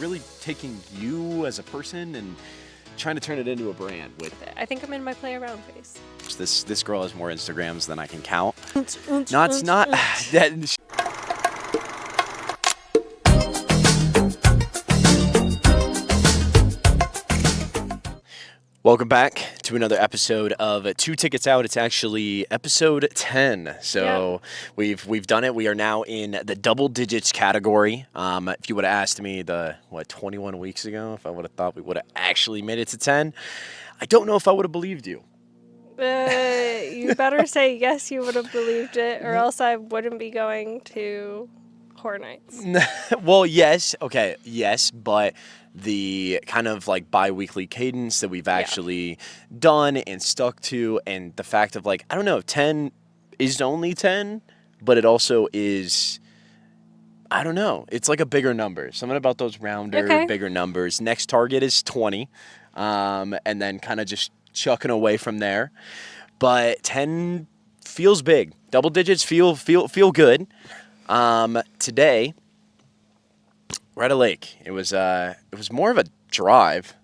really taking you as a person and trying to turn it into a brand with I think I'm in my play around phase. this girl has more Instagrams than I can count. No, it's not. That, welcome back to another episode of Two Tickets Out. It's actually episode 10. So we've done it. We are now in the double digits category. If you would have asked me 21 weeks ago, if I would have thought we would have actually made it to 10, I don't know if I would have believed you. You better say yes, you would have believed it, or else I wouldn't be going to horror nights. Well, yes. Okay. Yes. But the kind of like bi-weekly cadence that we've actually done and stuck to, and the fact of like, I don't know, 10 is only 10, but it also is, I don't know. It's like a bigger number. Something about those rounder, bigger numbers. Next target is 20. And then kind of just chucking away from there. But 10 feels big. Double digits feel good. Today, we're at a lake. It was more of a drive,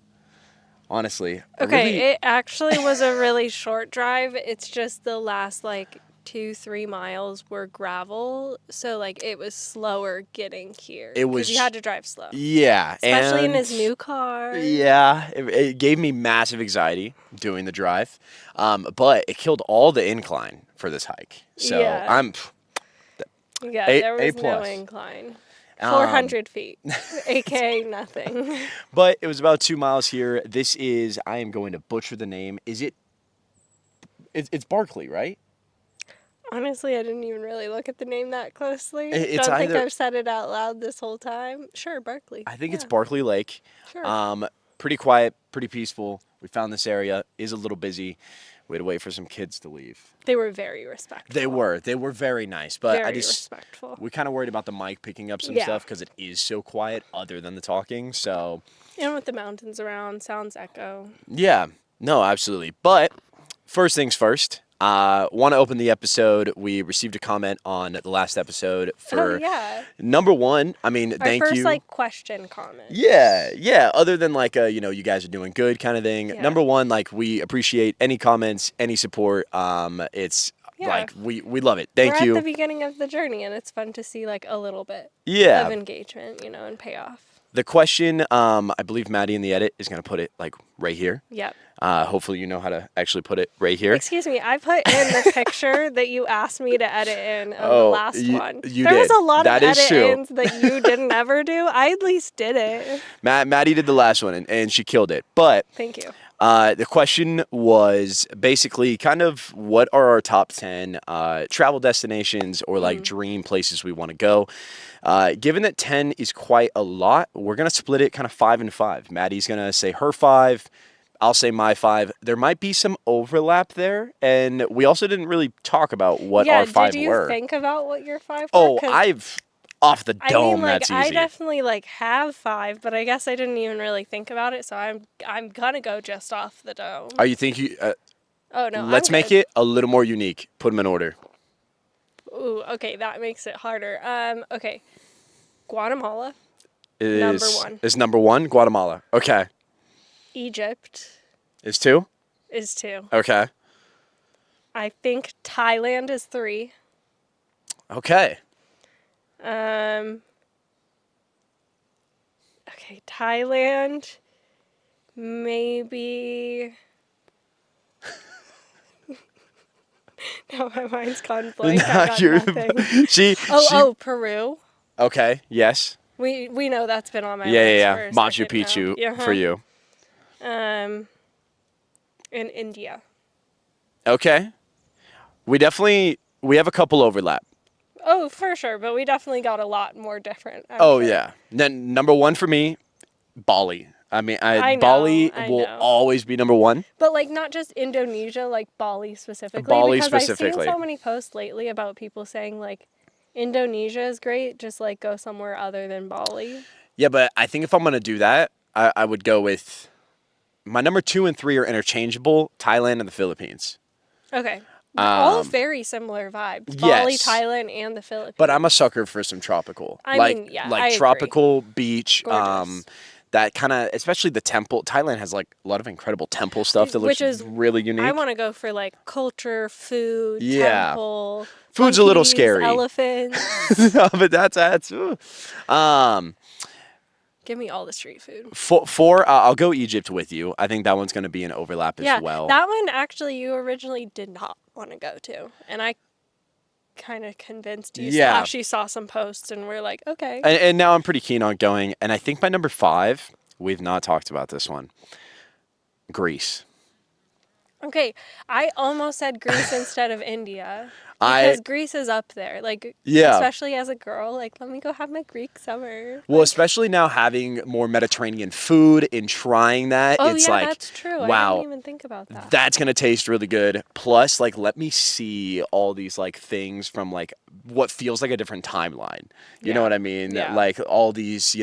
honestly. Okay, it actually was a really short drive. It's just the last 2-3 miles were gravel, so it was slower getting here. It was, 'cause you had to drive slow. Yeah, especially in his new car. Yeah, it gave me massive anxiety doing the drive, but it killed all the incline for this hike. So I'm. Yeah, there was no incline. 400 feet, aka nothing. But it was about 2 miles here. I am going to butcher the name. It's Barkley, right? Honestly, I didn't even really look at the name that closely. Don't think I've said it out loud this whole time. Sure, Barkley. I think it's Barkley Lake. Sure. Pretty quiet, pretty peaceful. We found this area is a little busy. We had to wait for some kids to leave. They were very respectful. They were very nice, but very respectful. We kind of worried about the mic picking up some stuff because it is so quiet, other than the talking. So, and with the mountains around, sounds echo. Yeah, no, absolutely. But first things first. Want to open the episode. We received a comment on the last episode for number one. I mean, thank you. Our first question comment. Yeah. Other than you guys are doing good kind of thing. Yeah. Number one, we appreciate any comments, any support. It's we love it. Thank you. We're at the beginning of the journey, and it's fun to see a little bit of engagement, and payoff. The question, I believe Maddie in the edit is going to put it right here. Yep. Hopefully you know how to actually put it right here. Excuse me, I put in the picture that you asked me to edit in on the last one. There was a lot of edit-ins that you didn't ever do. I at least did it. Maddie did the last one, and she killed it. But thank you. The question was basically kind of what are our top 10 travel destinations or dream places we want to go. Given that 10 is quite a lot, we're going to split it kind of 5 and 5. Maddie's going to say her 5. I'll say my 5. There might be some overlap there, and we also didn't really talk about what our 5 were. Did you think about what your 5 were? Oh, I've off the dome. That's easy. I definitely have 5, but I guess I didn't even really think about it, so I'm gonna go just off the dome. Are you thinking? Oh no. Let's make it a little more unique. Put them in order. Ooh, okay, that makes it harder. Okay, Guatemala. Number 1. Is number 1 Guatemala? Okay. Egypt. Is 2? Is 2. Okay. I think Thailand is 3. Okay. Okay, Thailand. Maybe. Now my mind's gone blank. I got nothing. Peru. Okay. Yes. We know that's been on my list. Yeah. Machu Picchu for you. In India. Okay. We have a couple overlap. Oh, for sure, but we definitely got a lot more different. Yeah. Then number 1 for me, Bali. I mean, Bali will always be number 1. But not just Indonesia, Bali specifically. Because I've seen so many posts lately about people saying Indonesia is great, just go somewhere other than Bali. Yeah, but I think if I'm gonna do that, I would go with my number 2 and 3 are interchangeable: Thailand and the Philippines. Okay. All very similar vibes. Bali, Yes. Thailand, and the Philippines. But I'm a sucker for some tropical. I tropical beach. Gorgeous. That kind of, especially the temple. Thailand has like a lot of incredible temple stuff that looks really unique. I want to go for like culture, food, temple. Food's monkeys, a little scary. Elephants. No, but that's. Give me all the street food. I'll go Egypt with you. I think that one's going to be an overlap as well. That one actually you originally did not want to go to, and I kind of convinced you. Yeah. She saw some posts and we're like, okay. And now I'm pretty keen on going. And I think my number 5, we've not talked about this one. Greece. Okay, I almost said Greece instead of India. Because Greece is up there. Especially as a girl, let me go have my Greek summer. Well, especially now having more Mediterranean food and trying that, it's that's true. Wow, I didn't even think about that. That's going to taste really good. Plus, let me see all these, things from, what feels like a different timeline. You know what I mean? Yeah. All these,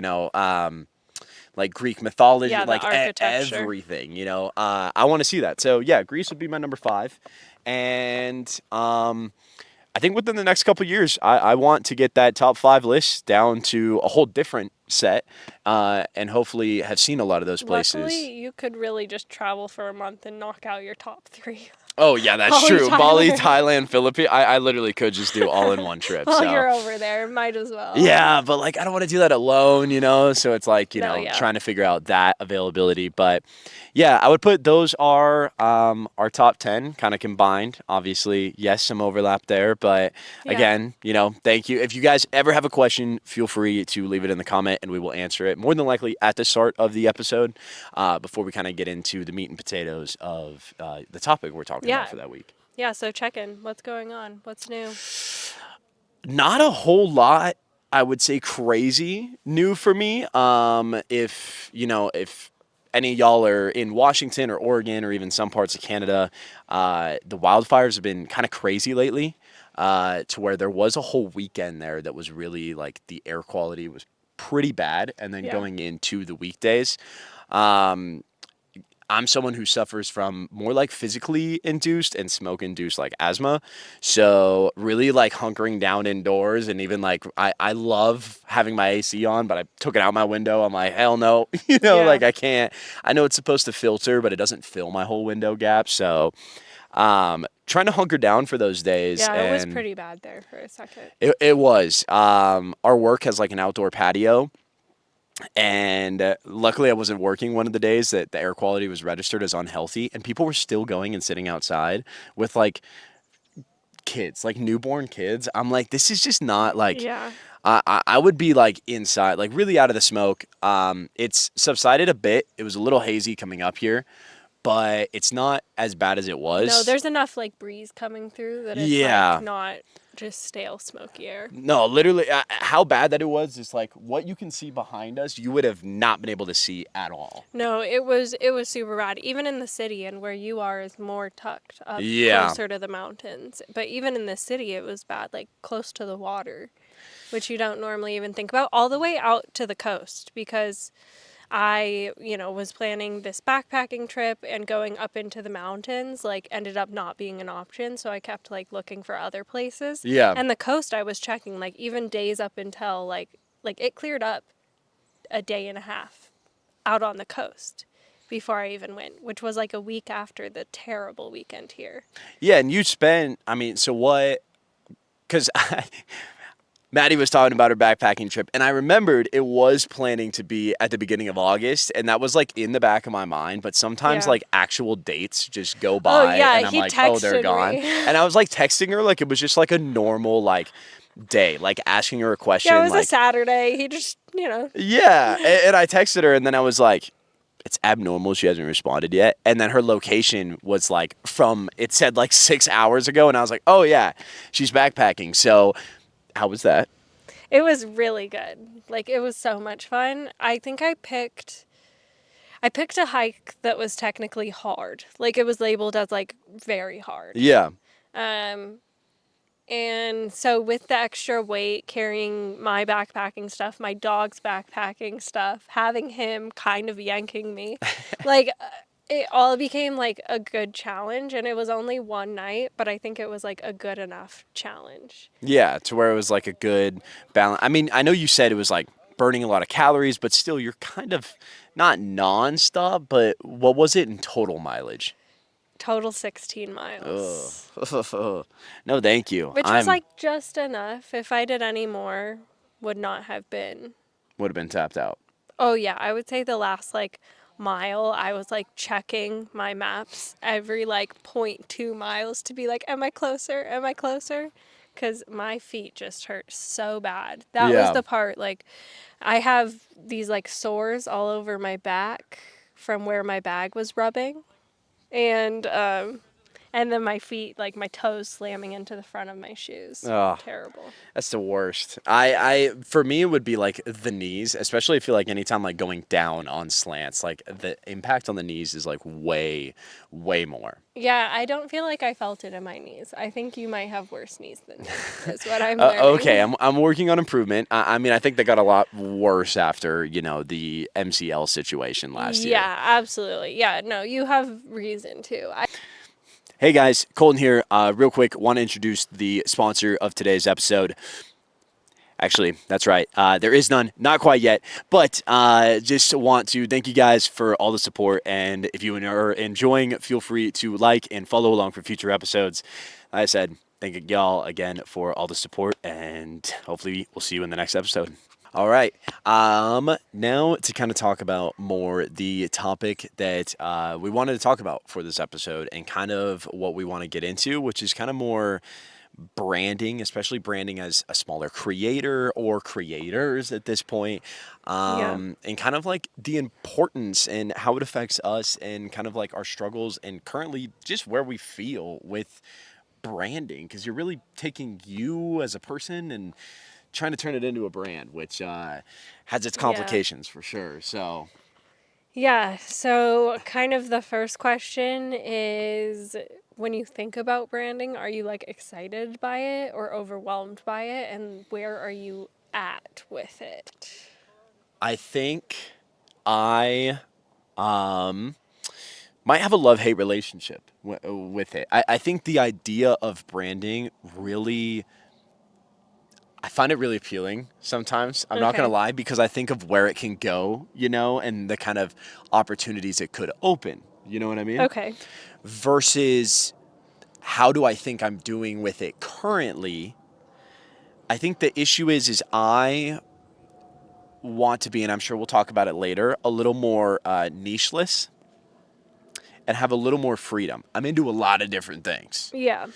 Greek mythology, architecture. Everything, I want to see that. So, yeah, Greece would be my number 5. And I think within the next couple of years, I want to get that top 5 list down to a whole different set and hopefully have seen a lot of those places. Luckily, you could really just travel for a month and knock out your top 3. Oh, yeah, that's true. Bali, Thailand, Philippines. I literally could just do all in one trip. Well, you're over there. Might as well. Yeah, but I don't want to do that alone, So it's trying to figure out that availability. But yeah, I would put those are our top 10 kind of combined. Obviously, yes, some overlap there. But again, thank you. If you guys ever have a question, feel free to leave it in the comment and we will answer it more than likely at the start of the episode before we kind of get into the meat and potatoes of the topic we're talking about for that week. Yeah, so check in. What's going on? What's new? Not a whole lot, I would say, crazy new for me. If any of y'all are in Washington or Oregon or even some parts of Canada, the wildfires have been kind of crazy lately to where there was a whole weekend there that was really the air quality was pretty bad. And then going into the weekdays, I'm someone who suffers from more physically induced and smoke induced asthma. So really hunkering down indoors and even I love having my AC on, but I took it out my window. I'm like, hell no, I can't. I know it's supposed to filter, but it doesn't fill my whole window gap. So trying to hunker down for those days. Yeah, it was pretty bad there for a second. It was. Our work has an outdoor patio. And luckily I wasn't working one of the days that the air quality was registered as unhealthy, and people were still going and sitting outside with kids, newborn kids. I'm like, this is just not I would be inside, really out of the smoke. It's subsided a bit. It was a little hazy coming up here, but it's not as bad as it was. No, there's enough breeze coming through that it's not just stale smoky air. No, literally, how bad that it was is what you can see behind us, you would have not been able to see at all. No, it was super bad. Even in the city, and where you are is more tucked up closer to the mountains. But even in the city, it was bad, close to the water, which you don't normally even think about, all the way out to the coast, because I, was planning this backpacking trip, and going up into the mountains, ended up not being an option. So I kept, looking for other places. Yeah. And the coast I was checking, even days up until, it cleared up a day and a half out on the coast before I even went, which was, a week after the terrible weekend here. Yeah, and you spent, so what, because Maddie was talking about her backpacking trip, and I remembered it was planning to be at the beginning of August, and that was in the back of my mind, but sometimes actual dates just go by, and I'm oh, they're gone. And I was texting her it was just a normal day, asking her a question. Yeah, it was a Saturday. He just, Yeah, and I texted her, and then I was it's abnormal. She hasn't responded yet. And then her location was it said 6 hours ago, and I was oh yeah, she's backpacking. So how was that? It was really good. It was so much fun. I think I picked a hike that was technically hard. It was labeled as very hard. Yeah. And so with the extra weight, carrying my backpacking stuff, my dog's backpacking stuff, having him kind of yanking me, it all became like a good challenge, and it was only one night, but I think it was like a good enough challenge. Yeah, to where it was like a good balance. I mean, I know you said it was like burning a lot of calories, but still, you're kind of not nonstop. But what was it in total mileage? Total 16 Ugh. miles. No, thank you. Which was I'm like just enough. If I did any more, would not have been. would have been tapped out. Oh yeah, I would say the last like mile, I was like checking my maps every like 0.2 miles to be like, am I closer? Am I closer? Because my feet just hurt so bad. That was Yeah. the part, like, I have these like sores all over my back from where my bag was rubbing. And and then my feet, like my toes slamming into the front of my shoes. Oh, Terrible. that's the worst. For me, it would be like the knees, especially. I feel like anytime like going down on slants, like the impact on the knees is like way, way more. Yeah, I don't feel like I felt it in my knees. I think you might have worse knees than me, is what I'm learning. Okay, I'm working on improvement. I mean, I think they got a lot worse after the MCL situation last year. Yeah, absolutely. Yeah, no, you have reason to. Hey guys, Colton here. Real quick, want to introduce the sponsor of today's episode. Actually, that's right. There is none, not quite yet, but just want to thank you guys for all the support. And if you are enjoying, feel free to like and follow along for future episodes. Like I said, thank y'all again for all the support, and hopefully we'll see you in the next episode. All right. Now to kind of talk about more the topic that we wanted to talk about for this episode, and kind of what we want to get into, which is kind of more branding, especially branding as a smaller creator or creators at this point, Yeah. and kind of like the importance and how it affects us, and kind of like our struggles, and currently just where we feel with branding, because you're really taking you as a person and trying to turn it into a brand, which has its Yeah. complications for sure. So Yeah, so kind of the first question is, when you think about branding, are you like excited by it or overwhelmed by it? And where are you at with it? I think I might have a love-hate relationship with it. I think the idea of branding really, I find it really appealing sometimes. I'm not going to Okay. lie, because I think of where it can go, and the kind of opportunities it could open. You know what I mean? Okay. Versus how do I think I'm doing with it currently? I think the issue is I want to be, and I'm sure we'll talk about it later, a little more nicheless and have a little more freedom. I'm into a lot of different things. Yeah.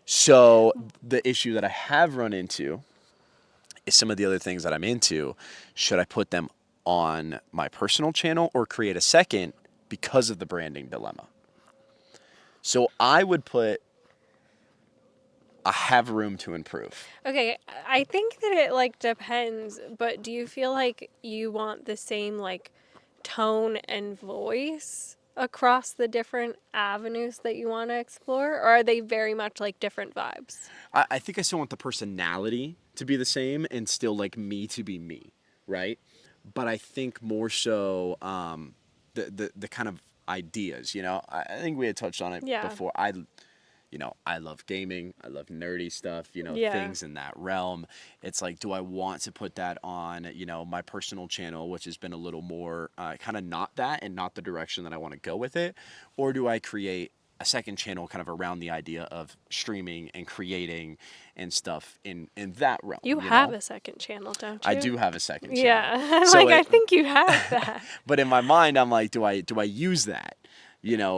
So the issue that I have run into is some of the other things that I'm into. Should I put them on my personal channel or create a second, because of the branding dilemma? So I would put, I have room to improve. Okay, I think that it like depends, but do you feel like you want the same like tone and voice across the different avenues that you want to explore, or are they very much like different vibes? I think I still want the personality to be the same, and still like me to be me, right? But I think more so the kind of ideas. I think we had touched on it Yeah. before. I love gaming. I love nerdy stuff, Yeah. things in that realm. It's like, do I want to put that on, my personal channel, which has been a little more kind of not that, and not the direction that I want to go with it? Or do I create a second channel kind of around the idea of streaming and creating and stuff in that realm? You have a second channel, don't you? I do have a second channel. Yeah. I'm So like, I think you have that. but in my mind, I'm like, do I use that,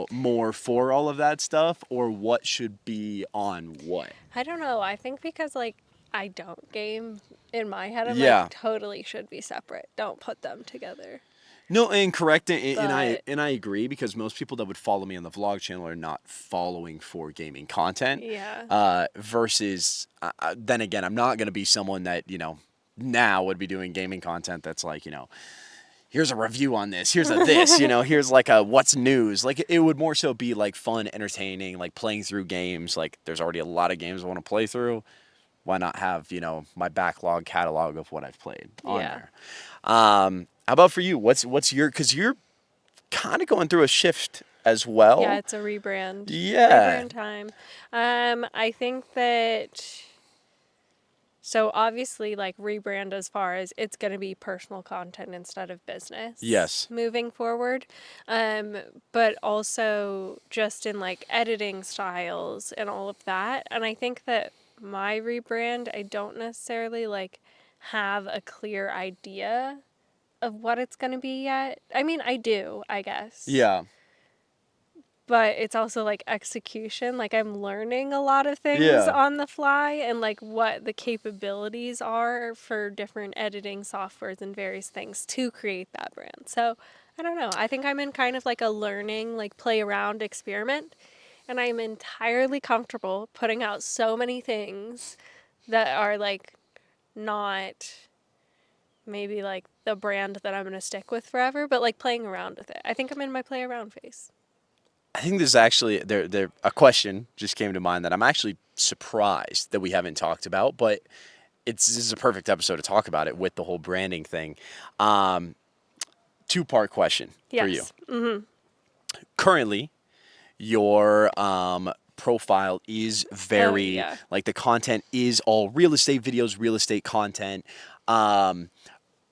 more for all of that stuff, or what should be on what? I don't know. I think because like I don't game, in my head, I'm Yeah. like, totally should be separate. Don't put them together. No, and correct, and I But and I agree, because most people that would follow me on the vlog channel are not following for gaming content. yeah. Versus, then again, I'm not going to be someone that now would be doing gaming content that's like, here's a review on this, here's a this, here's like a what's news. Like, it would more so be like fun, entertaining, like playing through games. Like, there's already a lot of games I want to play through. Why not have, my backlog catalog of what I've played on Yeah. there? How about for you? What's your, because you're kind of going through a shift as well. Yeah, it's a rebrand. Yeah. Rebrand time. I think that. So obviously, like rebrand as far as it's going to be personal content instead of business. Yes. Moving forward, but also just in like editing styles and all of that. And I think that my rebrand, I don't necessarily like have a clear idea of what it's going to be yet. I mean, I do, I guess. Yeah. But it's also like execution. Like I'm learning a lot of things Yeah. on the fly and like what the capabilities are for different editing softwares and various things to create that brand. So I don't know. I think I'm in kind of like a learning, like play around experiment. And I'm entirely comfortable putting out so many things that are like not maybe like the brand that I'm going to stick with forever, but like playing around with it. I think I'm in my play around phase. I think there's actually a question just came to mind that I'm actually surprised that we haven't talked about, but this is a perfect episode to talk about it with the whole branding thing. Two-part question for you. Yes. Mm-hmm. Currently, your profile is very Yeah. like the content is all real estate videos, real estate content. I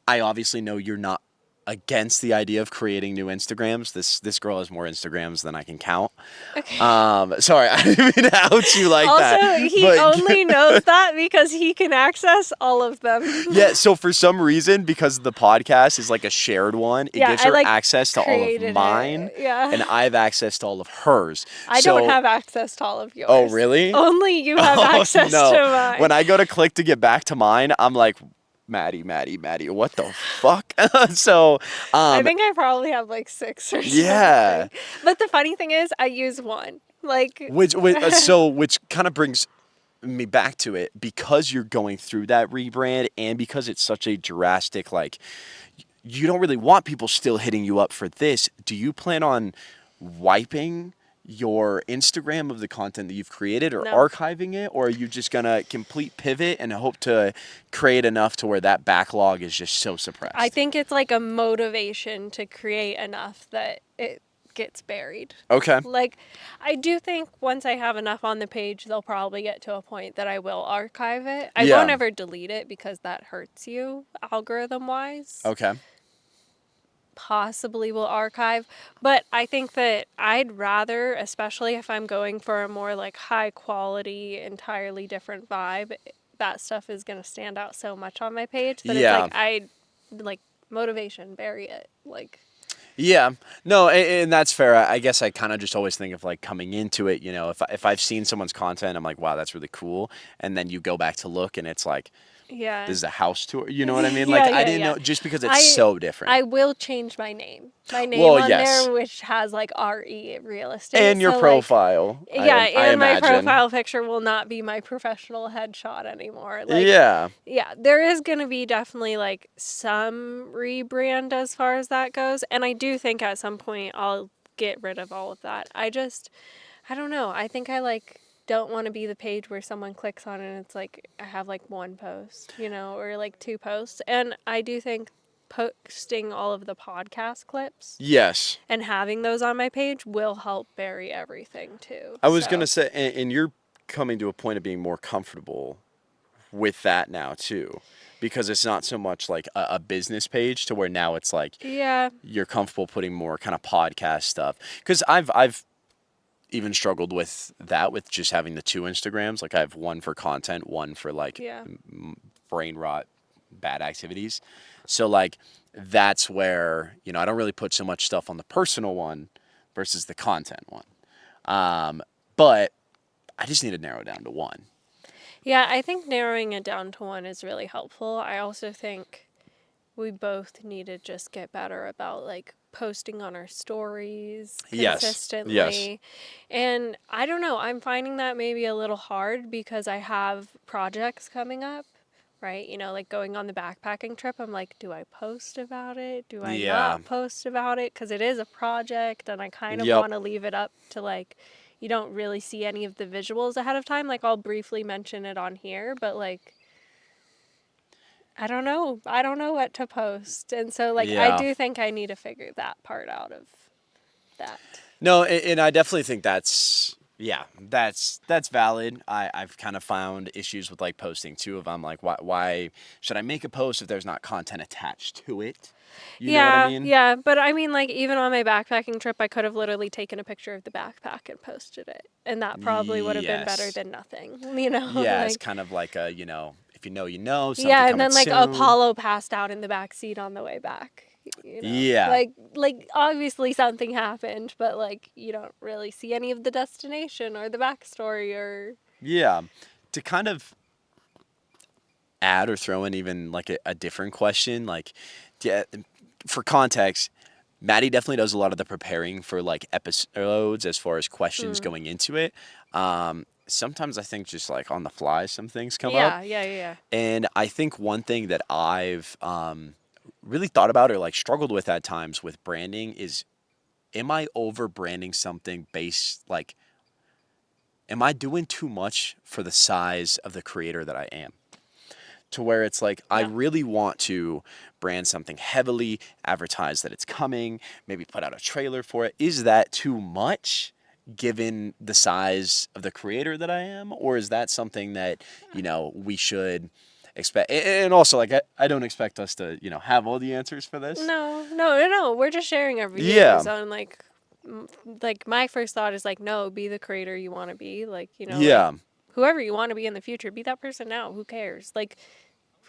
obviously know you're not against the idea of creating new Instagrams. This girl has more Instagrams than I can count. Okay. Sorry, I didn't mean to out you like Also, that. he only knows that because he can access all of them. Yeah, so for some reason, because the podcast is like a shared one, it gives her like access to all of mine, Yeah. and I have access to all of hers. I don't have access to all of yours. Oh, really? Only you have access no. to mine. When I go to click to get back to mine, I'm like, Maddie, what the fuck? So, I think I probably have like 6 or yeah. something. But the funny thing is, I use one. Like, which kind of brings me back to it, because you're going through that rebrand and because it's such a drastic, like, you don't really want people still hitting you up for this. Do you plan on wiping your Instagram of the content that you've created, or No. archiving it, or are you just gonna complete pivot and hope to create enough to where that backlog is just so suppressed? I think it's like a motivation to create enough that it gets buried. Okay. Like, I do think once I have enough on the page, they'll probably get to a point that I will archive it. I won't ever delete it because that hurts you algorithm-wise. Okay. Possibly will archive, but I think that I'd rather, especially if I'm going for a more like high quality, entirely different vibe, that stuff is going to stand out so much on my page that it's like motivation, bury it. Like, yeah, no, and that's fair. I guess I kind of just always think of like coming into it, if I've seen someone's content, I'm like, wow, that's really cool. And then you go back to look and it's like, yeah, this is a house tour. You know what I mean? Like, I didn't know, just because it's so different. I will change my name. My name on there, which has like RE real estate. And your profile. Like, and my profile picture will not be my professional headshot anymore. Like, yeah, there is going to be definitely like some rebrand as far as that goes. And I do think at some point I'll get rid of all of that. I don't know. I think I like don't want to be the page where someone clicks on it and it's like I have like one post, or like 2 posts. And I do think posting all of the podcast clips, yes, and having those on my page will help bury everything too. I was gonna say, and you're coming to a point of being more comfortable with that now too, because it's not so much like a business page to where now it's like, yeah, you're comfortable putting more kind of podcast stuff. Because I've even struggled with that, with just having the 2 Instagrams. Like, I have one for content, one for like brain rot, bad activities. So like, that's where, I don't really put so much stuff on the personal one versus the content one. But I just need to narrow it down to one. Yeah, I think narrowing it down to one is really helpful. I also think we both need to just get better about like posting on our stories consistently. Yes. And I don't know, I'm finding that maybe a little hard because I have projects coming up, right? Like going on the backpacking trip, I'm like, do I post about it? Do I not post about it? Because it is a project and I kind of want to leave it up to like, you don't really see any of the visuals ahead of time. Like, I'll briefly mention it on here, but like, I don't know what to post. And so like, I do think I need to figure that part out of that. No, and I definitely think that's valid. I've kind of found issues with like posting too. If I'm like, why should I make a post if there's not content attached to it? You know what I Yeah, mean? yeah, but I mean, like, even on my backpacking trip, I could have literally taken a picture of the backpack and posted it, and that probably would have been better Yes. than nothing, you know? Yeah, it's Like, kind of like a, if you know, something yeah, and coming then like soon. Apollo passed out in the back seat on the way back, Yeah. like obviously something happened, but like you don't really see any of the destination or the backstory or Yeah. To kind of add or throw in even like a different question, like, yeah, for context, Maddie definitely does a lot of the preparing for like episodes as far as questions mm. going into it. Sometimes I think just like on the fly, some things come up. Yeah. And I think one thing that I've really thought about or like struggled with at times with branding is, am I over branding something based like, am I doing too much for the size of the creator that I am? To where it's like, I Yeah. really want to brand something heavily, advertise that it's coming, maybe put out a trailer for it. Is that too much given the size of the creator that I am? Or is that something that, we should expect? And also, like, I don't expect us to, have all the answers for this. No. We're just sharing our Yeah. views on like my first thought is like, no, be the creator you want to be. Like, like Yeah. whoever you want to be in the future, be that person now. Who cares? Like,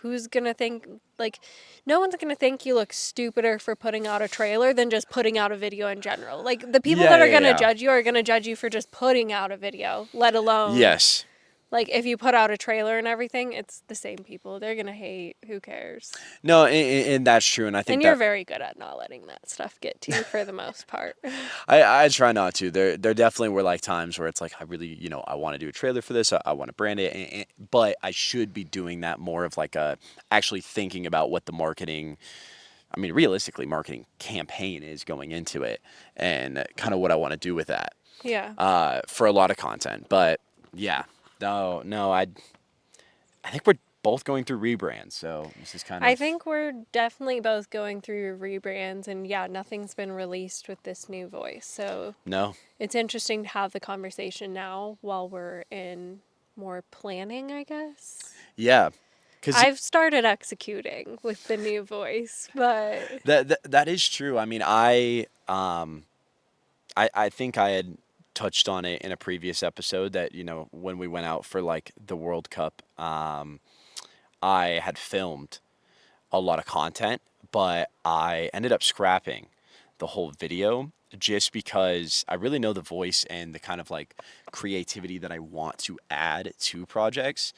who's gonna think like no one's gonna think you look stupider for putting out a trailer than just putting out a video in general. Like the people Yeah. that are Yeah. gonna Yeah. judge you are gonna judge you for just putting out a video, let alone Yes. like if you put out a trailer and everything, it's the same people. They're gonna hate. Who cares? No, and that's true. And I think And you're that very good at not letting that stuff get to you for the most part. I try not to. There definitely were like times where it's like, I really, I want to do a trailer for this. I want to brand it, but I should be doing that more of like a actually thinking about what the marketing. I mean, realistically, marketing campaign is going into it, and kind of what I want to do with that. Yeah. For a lot of content, but yeah, no, I think we're both going through rebrands, so this is kind I of think we're definitely both going through rebrands, and yeah, nothing's been released with this new voice. So no, it's interesting to have the conversation now while we're in more planning, I guess. yeah, because I've started executing with the new voice, but that is true. I mean, I think I had touched on it in a previous episode that, when we went out for like the World Cup, I had filmed a lot of content, but I ended up scrapping the whole video just because I really know the voice and the kind of like creativity that I want to add to projects.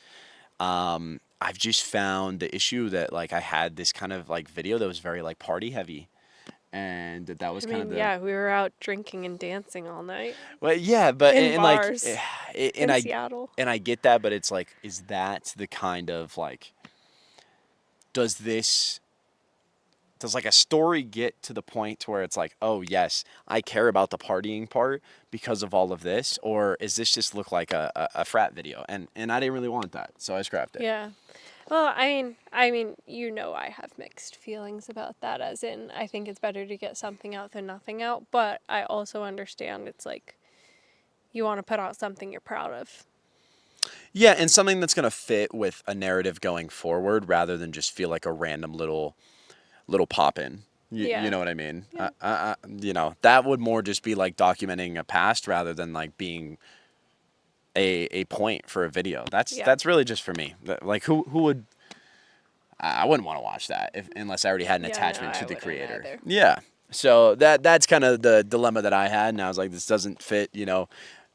I've just found the issue that like I had this kind of like video that was very like party heavy, and that was I kind of mean, the yeah, we were out drinking and dancing all night well, yeah, but in and like, bars and in I Seattle. and I get that, but it's like, is that the kind of like, does this does like a story get to the point to where it's like, oh yes, I care about the partying part because of all of this, or is this just look like a frat video? And I didn't really want that, so I scrapped it. Yeah. Well, I mean, I have mixed feelings about that. As in, I think it's better to get something out than nothing out. But I also understand it's like you want to put out something you're proud of. Yeah, and something that's gonna fit with a narrative going forward, rather than just feel like a random little pop in. You Yeah. know what I mean? Yeah. That would more just be like documenting a past rather than like being a point for a video. That's Yeah. that's really just for me. Like who would I wouldn't want to watch that unless I already had an Yeah. No, attachment to I the wouldn't creator. either. Yeah. So that's kind of the dilemma that I had, and I was like, this doesn't fit,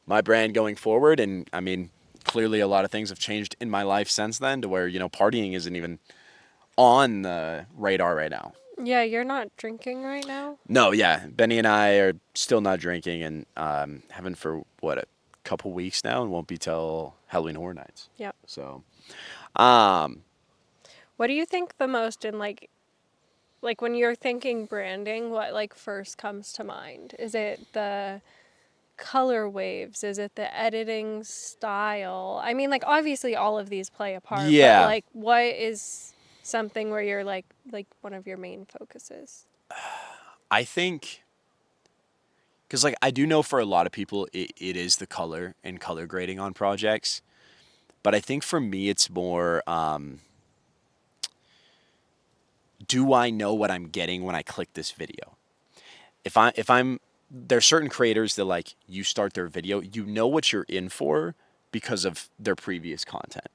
my brand going forward. And I mean, clearly a lot of things have changed in my life since then to where, partying isn't even on the radar right now. Yeah, you're not drinking right now. No, yeah, Benny and I are still not drinking, and haven't for what, a couple weeks now, and won't be till Halloween Horror Nights. Yep. So, um, What do you think the most in like when you're thinking branding? What like first comes to mind? Is it the color waves? Is it the editing style? I mean, like obviously all of these play a part, but yeah, like what is something where you're like one of your main focuses? I think Because like I do know for a lot of people it is the color and color grading on projects, but I think for me it's more do I know what I'm getting when I click this video? If I'm there's certain creators that like you start their video, you know what you're in for because of their previous content.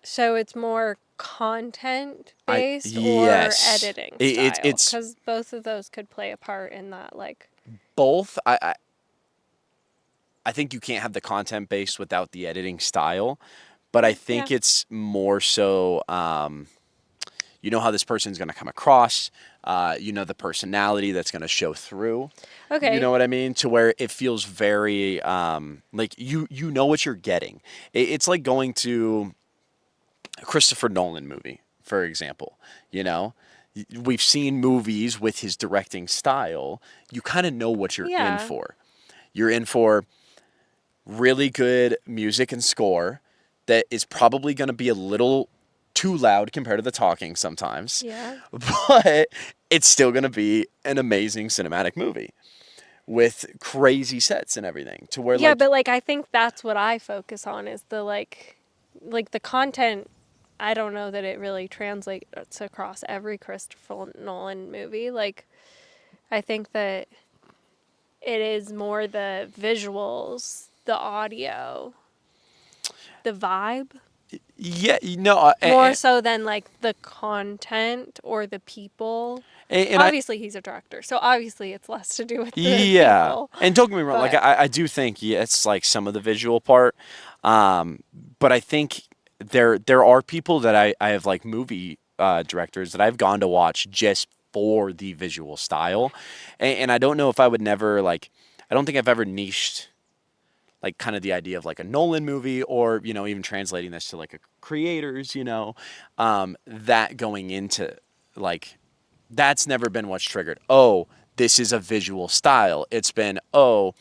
So it's more content I based or yes, editing it, style? it's Because both of those could play a part in that. Like, both. I think you can't have the content base without the editing style, but I yeah. think it's more so. You know how this person's going to come across. You know the personality that's going to show through. You Okay. know what I mean? To where it feels very like you know what you're getting. It's like going to a Christopher Nolan movie, for example. You know, we've seen movies with his directing style. You kind of know what you're in Yeah. for. You're in for really good music and score that is probably going to be a little too loud compared to the talking sometimes, Yeah. but it's still going to be an amazing cinematic movie with crazy sets and everything to where Yeah, like but like I think that's what I focus on is the like the content. I don't know that it really translates across every Christopher Nolan movie. Like I think that it is more the visuals, the audio, the vibe, yeah, no, more so than like the content or the people. and I Obviously, he's a director, so obviously it's less to do with the yeah, people. and don't get me wrong, like But I do think yeah, it's like some of the visual part, but I think there are people that I have like movie directors that I've gone to watch just for the visual style, and I don't know if I would never like I don't think I've ever niched like kind of the idea of like a Nolan movie or you know even translating this to like a creators you know that going into like that's never been what's triggered. Oh, this is a visual style. It's been, oh,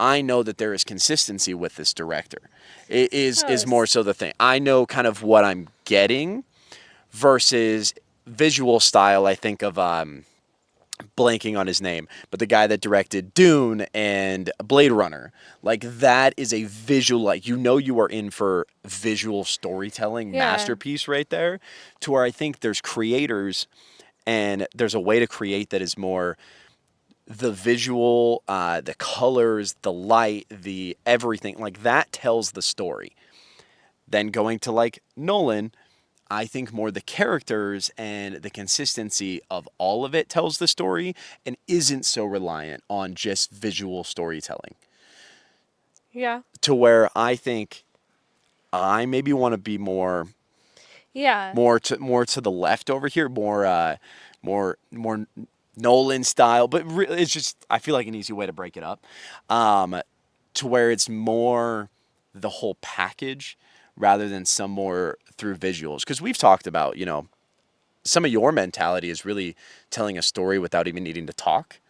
I know that there is consistency with this director. It is oh, more so the thing. I know kind of what I'm getting versus visual style. I think of blanking on his name, but the guy that directed Dune and Blade Runner. Like that is a visual like you know you are in for visual storytelling yeah, masterpiece right there to where I think there's creators and there's a way to create that is more the visual, the colors, the light, the everything like that tells the story. Then going to like Nolan, I think more the characters and the consistency of all of it tells the story and isn't so reliant on just visual storytelling. yeah, To where I think I maybe want to be more yeah. more to the left over here, more Nolan style, but it's just I feel like an easy way to break it up, to where it's more the whole package rather than some more through visuals. Because we've talked about you know some of your mentality is really telling a story without even needing to talk.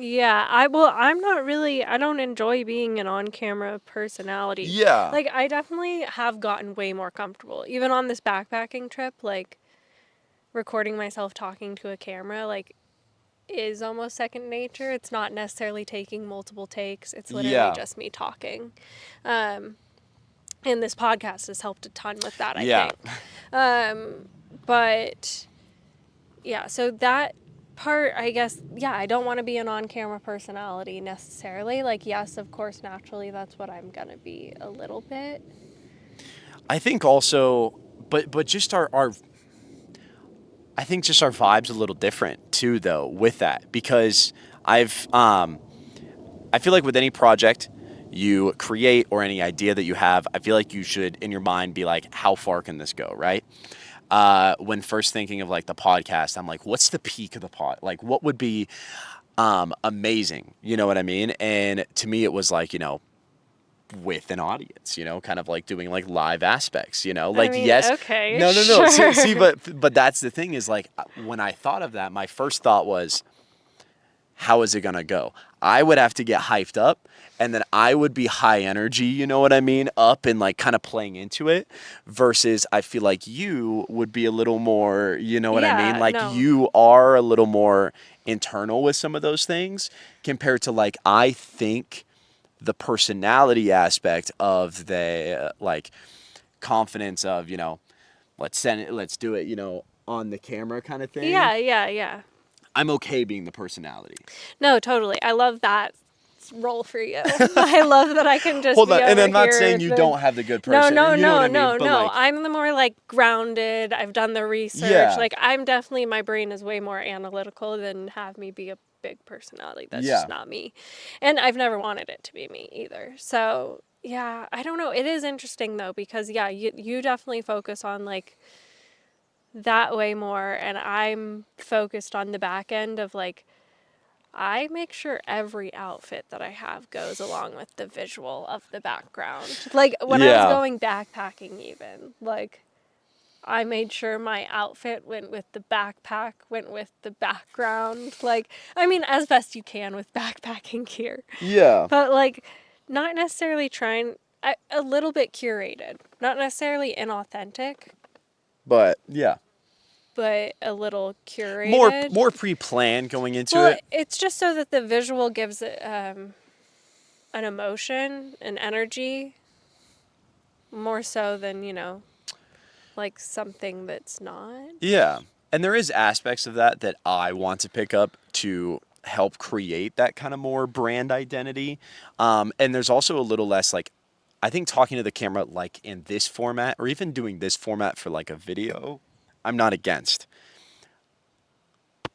Yeah, I'm not really I don't enjoy being an on-camera personality. Yeah. Like I definitely have gotten way more comfortable. Even on this backpacking trip, like recording myself talking to a camera like is almost second nature. It's not necessarily taking multiple takes. It's literally Yeah. just me talking. Um and this podcast has helped a ton with that, I Yeah. think. But yeah, so that part, I guess, yeah, I don't want to be an on camera personality necessarily. Like, yes, of course, naturally, that's what I'm going to be a little bit. I think also, but just our I think just our vibes a little different too, though, with that because I feel like with any project you create or any idea that you have, I feel like you should in your mind be like, how far can this go, right? When first thinking of like the podcast, I'm like, what's the peak of the pod? Like, what would be amazing? You know what I mean? And to me, it was like, you know, with an audience, you know, kind of like doing like live aspects, you know, I like mean, yes, okay, no. See, sure. but that's the thing is like when I thought of that, my first thought was, how is it going to go? I would have to get hyped up, and then I would be high energy, you know what I mean? Up and like kind of playing into it, versus I feel like you would be a little more, you know what I mean? Yeah, Like no. you are a little more internal with some of those things compared to like, I think the personality aspect of the like confidence of, let's send it, let's do it, on the camera kind of thing. Yeah, yeah, yeah. I'm okay being the personality. No, totally. I love that role for you. I love that I can just Hold be on, and over I'm not here. saying you don't have the good person. No, You know what no, I mean? no, But no. like, I'm the more like grounded. I've done the research. Yeah. Like I'm definitely, my brain is way more analytical than have me be a big personality. That's Yeah. just not me. And I've never wanted it to be me either. So yeah, I don't know. It is interesting though, because yeah, you definitely focus on like that way more, and I'm focused on the back end of like, I make sure every outfit that I have goes along with the visual of the background. Like when I was Yeah. going backpacking even, like I made sure my outfit went with the backpack, went with the background. Like, I mean, as best you can with backpacking gear. Yeah. But like, not necessarily a little bit curated. Not necessarily inauthentic, But yeah. but a little curated. More pre-planned going into Well, it. it's just so that the visual gives it an emotion, an energy, more so than, like something that's not. Yeah. And there is aspects of that I want to pick up to help create that kind of more brand identity. And there's also a little less like, I think talking to the camera like in this format or even doing this format for like a video, I'm not against.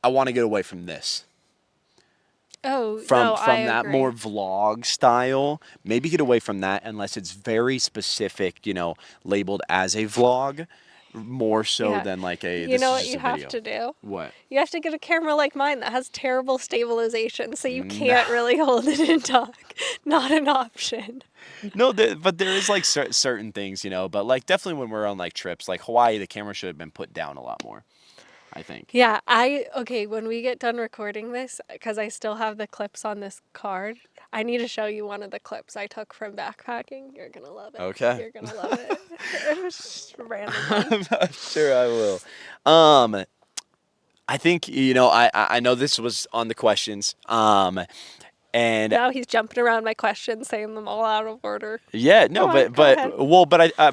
I want to get away from this. Oh, From no, I that agree. more vlog style, maybe get away from that unless it's very specific, labeled as a vlog, more so Yeah. than like a You this know is what just you a have video. to do? What? You have to get a camera like mine that has terrible stabilization, so you Nah. can't really hold it in talk. Not an option. No, but there is like certain things, but like definitely when we're on like trips, like Hawaii, the camera should have been put down a lot more, I think. Yeah, okay, when we get done recording this, because I still have the clips on this card, I need to show you one of the clips I took from backpacking. You're going to love it. Okay. You're going to love it. It was just a random one. I'm not sure I will. I think, I know this was on the questions. And Now he's jumping around my questions, saying them all out of order. yeah, no, Go ahead.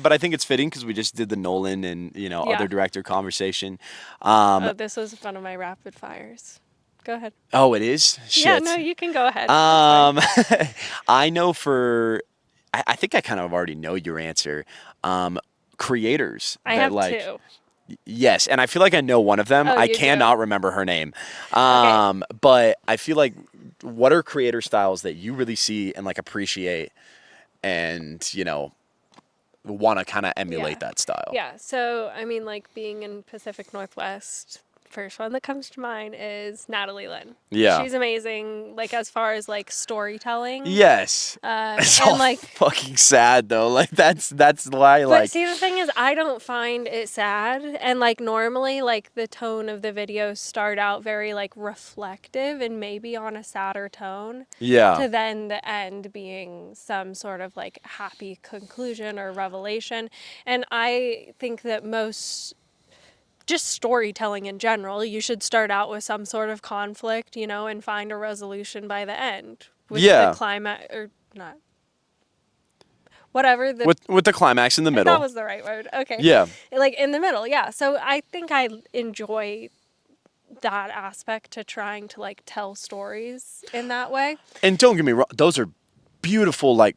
but I think it's fitting because we just did the Nolan and Yeah. other director conversation. Oh, this was one of my rapid fires. Go ahead. Oh, it is. Shit. Yeah, no, you can go ahead. I know I think I kind of already know your answer. Creators I that have like. two. Yes, and I feel like I know one of them. Oh, I you cannot do? remember her name. Okay. But I feel like what are creator styles that you really see and like appreciate and, want to kind of emulate that style? Yeah, so I mean, like being in Pacific Northwest, first one that comes to mind is Natalie Lynn. Yeah. She's amazing, like as far as like storytelling. Yes. It's And all like fucking sad though. Like that's why But like see, the thing is, I don't find it sad. And like normally, like the tone of the videos start out very like reflective and maybe on a sadder tone. Yeah. To then the end being some sort of like happy conclusion or revelation. And I think that just storytelling in general, you should start out with some sort of conflict, and find a resolution by the end. With Yeah. the climax, or not. Whatever the with the climax in the middle. That was the right word. Okay. Yeah. Like in the middle, yeah. So I think I enjoy that aspect to trying to like tell stories in that way. And don't get me wrong, those are beautiful, like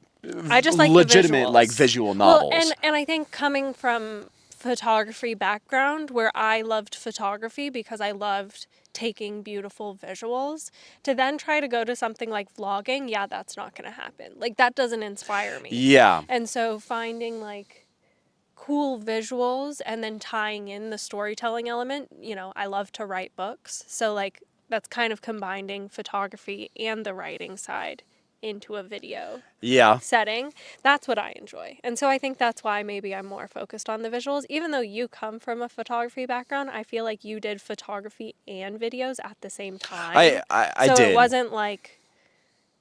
I just like legitimate, the like visual novels. Well, and I think coming from photography background where I loved photography because I loved taking beautiful visuals, to then try to go to something like vlogging, yeah, that's not going to happen. Like that doesn't inspire me. Yeah. And so finding like cool visuals and then tying in the storytelling element, I love to write books. So like that's kind of combining photography and the writing side into a video Yeah. setting. That's what I enjoy. And so I think that's why maybe I'm more focused on the visuals. Even though you come from a photography background, I feel like you did photography and videos at the same time. I so did. It wasn't like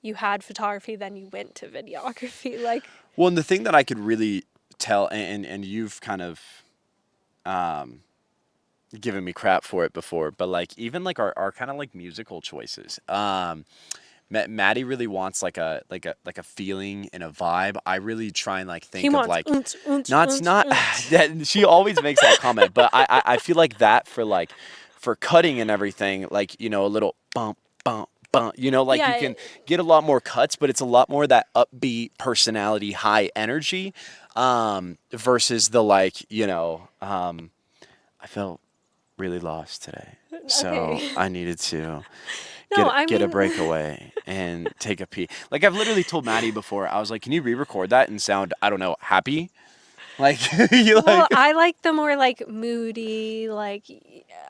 you had photography, then you went to videography. Like, well, and the thing that I could really tell, and you've kind of given me crap for it before, but like even like our kind of like musical choices. Maddie really wants like a feeling and a vibe. I really try and like think he of wants like not that she always makes that comment, but I feel like that for cutting and everything, like, you know, a little bump bump bump, you know, like you can get a lot more cuts, but it's a lot more that upbeat personality, high energy, versus the like, you know, I felt really lost today, so Okay. I needed to No, get a breakaway and take a pee. Like I've literally told Maddie before, I was like, "Can you re-record that and sound, I don't know, happy?" Like you Well, like. I like the more like moody, like,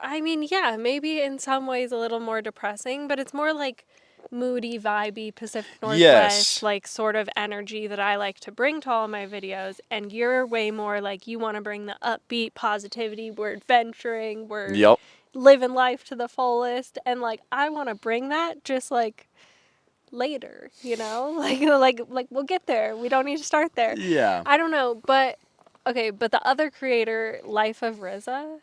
I mean, yeah, maybe in some ways a little more depressing, but it's more like moody, vibey, Pacific Northwest, Yes. like sort of energy that I like to bring to all my videos. And you're way more like you want to bring the upbeat positivity. We're adventuring, we're Yep. living life to the fullest. And like, I want to bring that just like later, you know, like we'll get there. We don't need to start there. Yeah. I don't know, but okay, but the other creator, Life of Riza,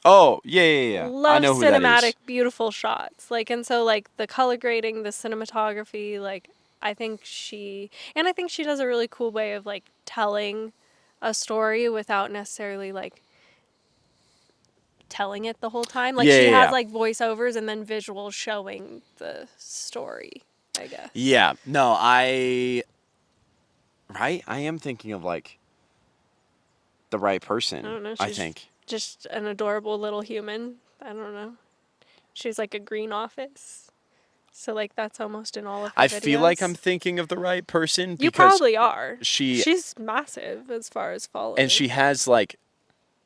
Oh, yeah. I loves know who that cinematic, is. beautiful shots. Like, and so like the color grading, the cinematography, like I think she does a really cool way of like telling a story without necessarily like telling it the whole time. Like she has like voiceovers and then visuals showing the story, I guess. Yeah. No, I am thinking of like the right person, I don't know. I She's think. just an adorable little human. I don't know. She's like a green office. So like that's almost in all of her I videos. feel like I'm thinking of the right person You because probably are. she's massive as far as followers. and she has like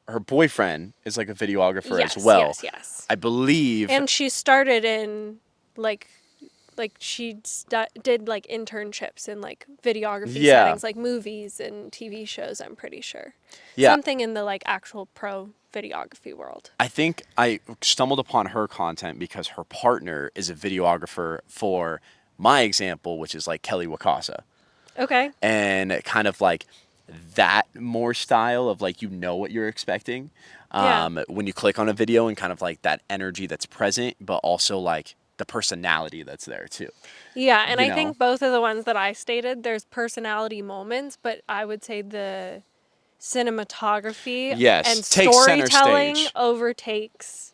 her boyfriend is like a videographer as yes, well. yes. I believe. And she started in like she did like internships in like videography settings, like movies and TV shows, I'm pretty sure. Yeah. Something in the like actual pro videography world. I think I stumbled upon her content because her partner is a videographer for my example, which is like Kelly Wakasa. Okay. And kind of like that more style of like, you know what you're expecting when you click on a video, and kind of like that energy that's present, but also like the personality that's there too. Yeah, and I think both of the ones that I stated, there's personality moments, but I would say the cinematography and storytelling overtakes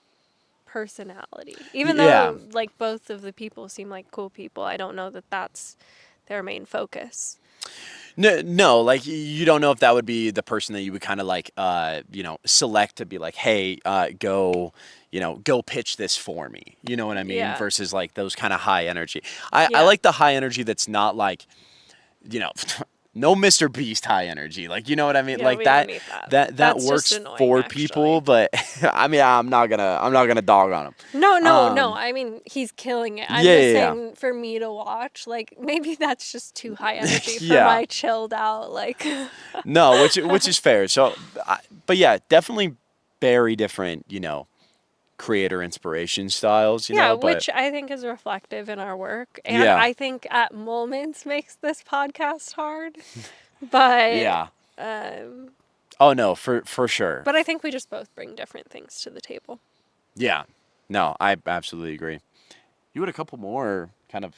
personality. Even though like both of the people seem like cool people, I don't know that that's their main focus. No, like you don't know if that would be the person that you would kind of like, select to be like, hey, go pitch this for me. You know what I mean? Yeah. Versus like those kind of high energy. I like the high energy that's not like, no Mr. Beast high energy. Like, you know what I mean? Yeah, like we that, don't need that. that That's works just annoying, for actually. people, but I mean, I'm not gonna dog on him. No. I mean, he's killing it. I'm just saying for me to watch, like maybe that's just too high energy for my chilled out, like. No, which is fair. So, but yeah, definitely very different, creator inspiration styles, which I think is reflective in our work. And I think at moments makes this podcast hard. But yeah. Oh no, for sure. But I think we just both bring different things to the table. Yeah. No, I absolutely agree. You had a couple more kind of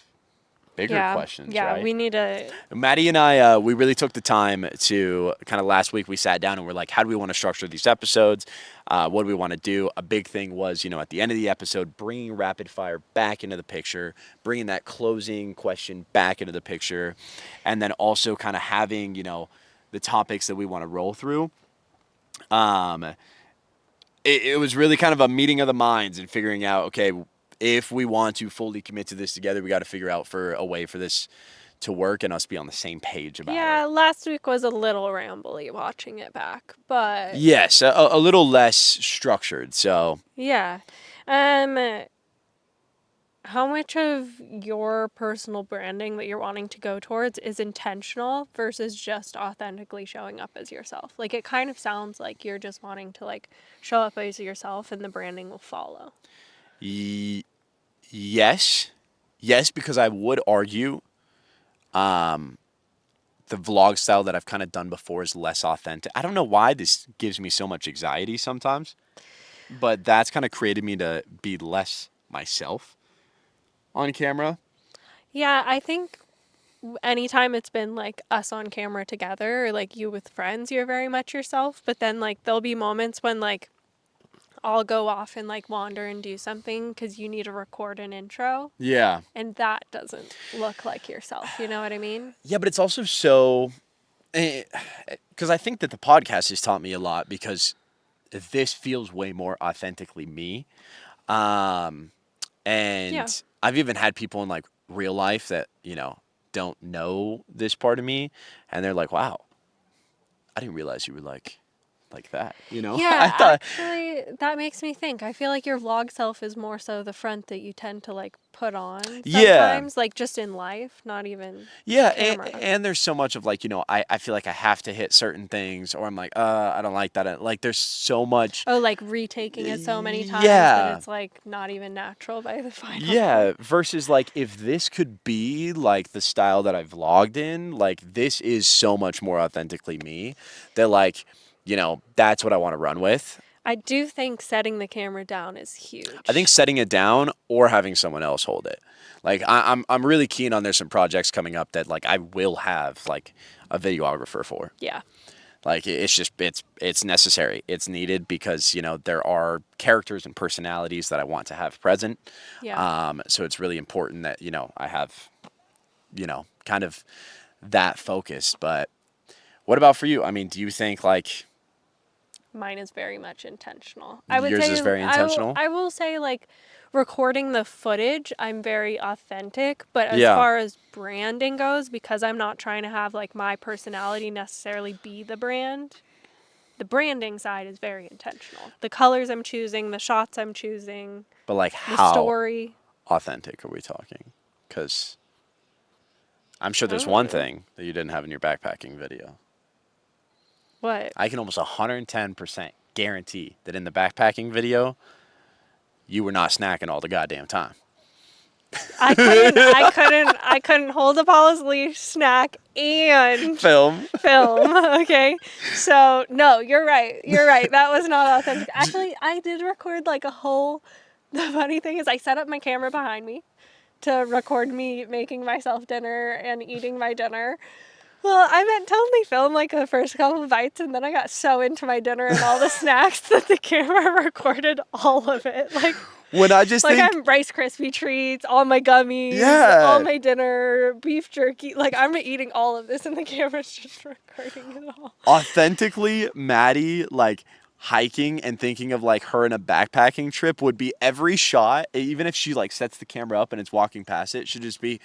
bigger questions, right? Yeah, we need a... Maddie and I, we really took the time to kind of last week we sat down and we're like, how do we want to structure these episodes? What do we want to do? A big thing was, at the end of the episode, bringing rapid fire back into the picture, bringing that closing question back into the picture, and then also kind of having, the topics that we want to roll through. It was really kind of a meeting of the minds and figuring out, okay, if we want to fully commit to this together, we got to figure out for a way for this to work and us be on the same page about it. Yeah, last week was a little rambly watching it back, but... Yes, a little less structured, so... Yeah. how much of your personal branding that you're wanting to go towards is intentional versus just authentically showing up as yourself? Like, it kind of sounds like you're just wanting to, like, show up as yourself and the branding will follow. Yes. Yes, because I would argue the vlog style that I've kind of done before is less authentic. I don't know why this gives me so much anxiety sometimes, but that's kind of created me to be less myself on camera. Yeah, I think anytime it's been like us on camera together or like you with friends, you're very much yourself. But then like there'll be moments when like I'll go off and like wander and do something because you need to record an intro. Yeah. And that doesn't look like yourself. You know what I mean? Yeah, but it's also so. Because I think that the podcast has taught me a lot because this feels way more authentically me. Yeah. And I've even had people in like real life that, don't know this part of me. And they're like, wow, I didn't realize you were like that, I Yeah, thought, actually, that makes me think. I feel like your vlog self is more so the front that you tend to like put on yeah. sometimes, like just in life, not even Yeah, camera. and there's so much of like, I feel like I have to hit certain things or I'm like, I don't like that. Like there's so much. Oh, like retaking it so many times that Yeah. it's like not even natural by the final Yeah, part. versus like if this could be like the style that I vlogged in, like this is so much more authentically me that like, that's what I want to run with. I do think setting the camera down is I think huge. setting it down or having someone else hold it. Like I'm really keen on there's some projects coming up that like I will have like a videographer for. Yeah. Like it's just it's necessary. It's needed because there are characters and personalities that I want to have present. Yeah. So it's really important that I have kind of that focus. But what about for you? I mean, do you think like Mine is very much intentional. I would yours say is very intentional? I will say like recording the footage, I'm very authentic, but as Yeah. far as branding goes, because I'm not trying to have like my personality necessarily be the brand, the branding side is very intentional. The colors I'm choosing, the shots I'm choosing, But like the how story. authentic are we talking? Because I'm sure I there's don't one know. thing that you didn't have in your backpacking video. What? I can almost 110% guarantee that in the backpacking video, you were not snacking all the goddamn time. I couldn't hold a Paula's leash, snack, and Film. film. Okay. So no, you're right. You're right. That was not authentic. Actually, I did record like a whole. The funny thing is, I set up my camera behind me to record me making myself dinner and eating my dinner. Well, I meant to only film like the first couple of bites, and then I got so into my dinner and all the snacks that the camera recorded all of it. When I just Like think, I'm Rice Krispie treats, all my gummies, all yeah, my dinner, beef jerky. Like I'm eating all of this, and the camera's just recording it all. authentically, Maddie, like hiking and thinking of like her in a backpacking trip would be every shot, even if she like sets the camera up and it's walking past it, should just be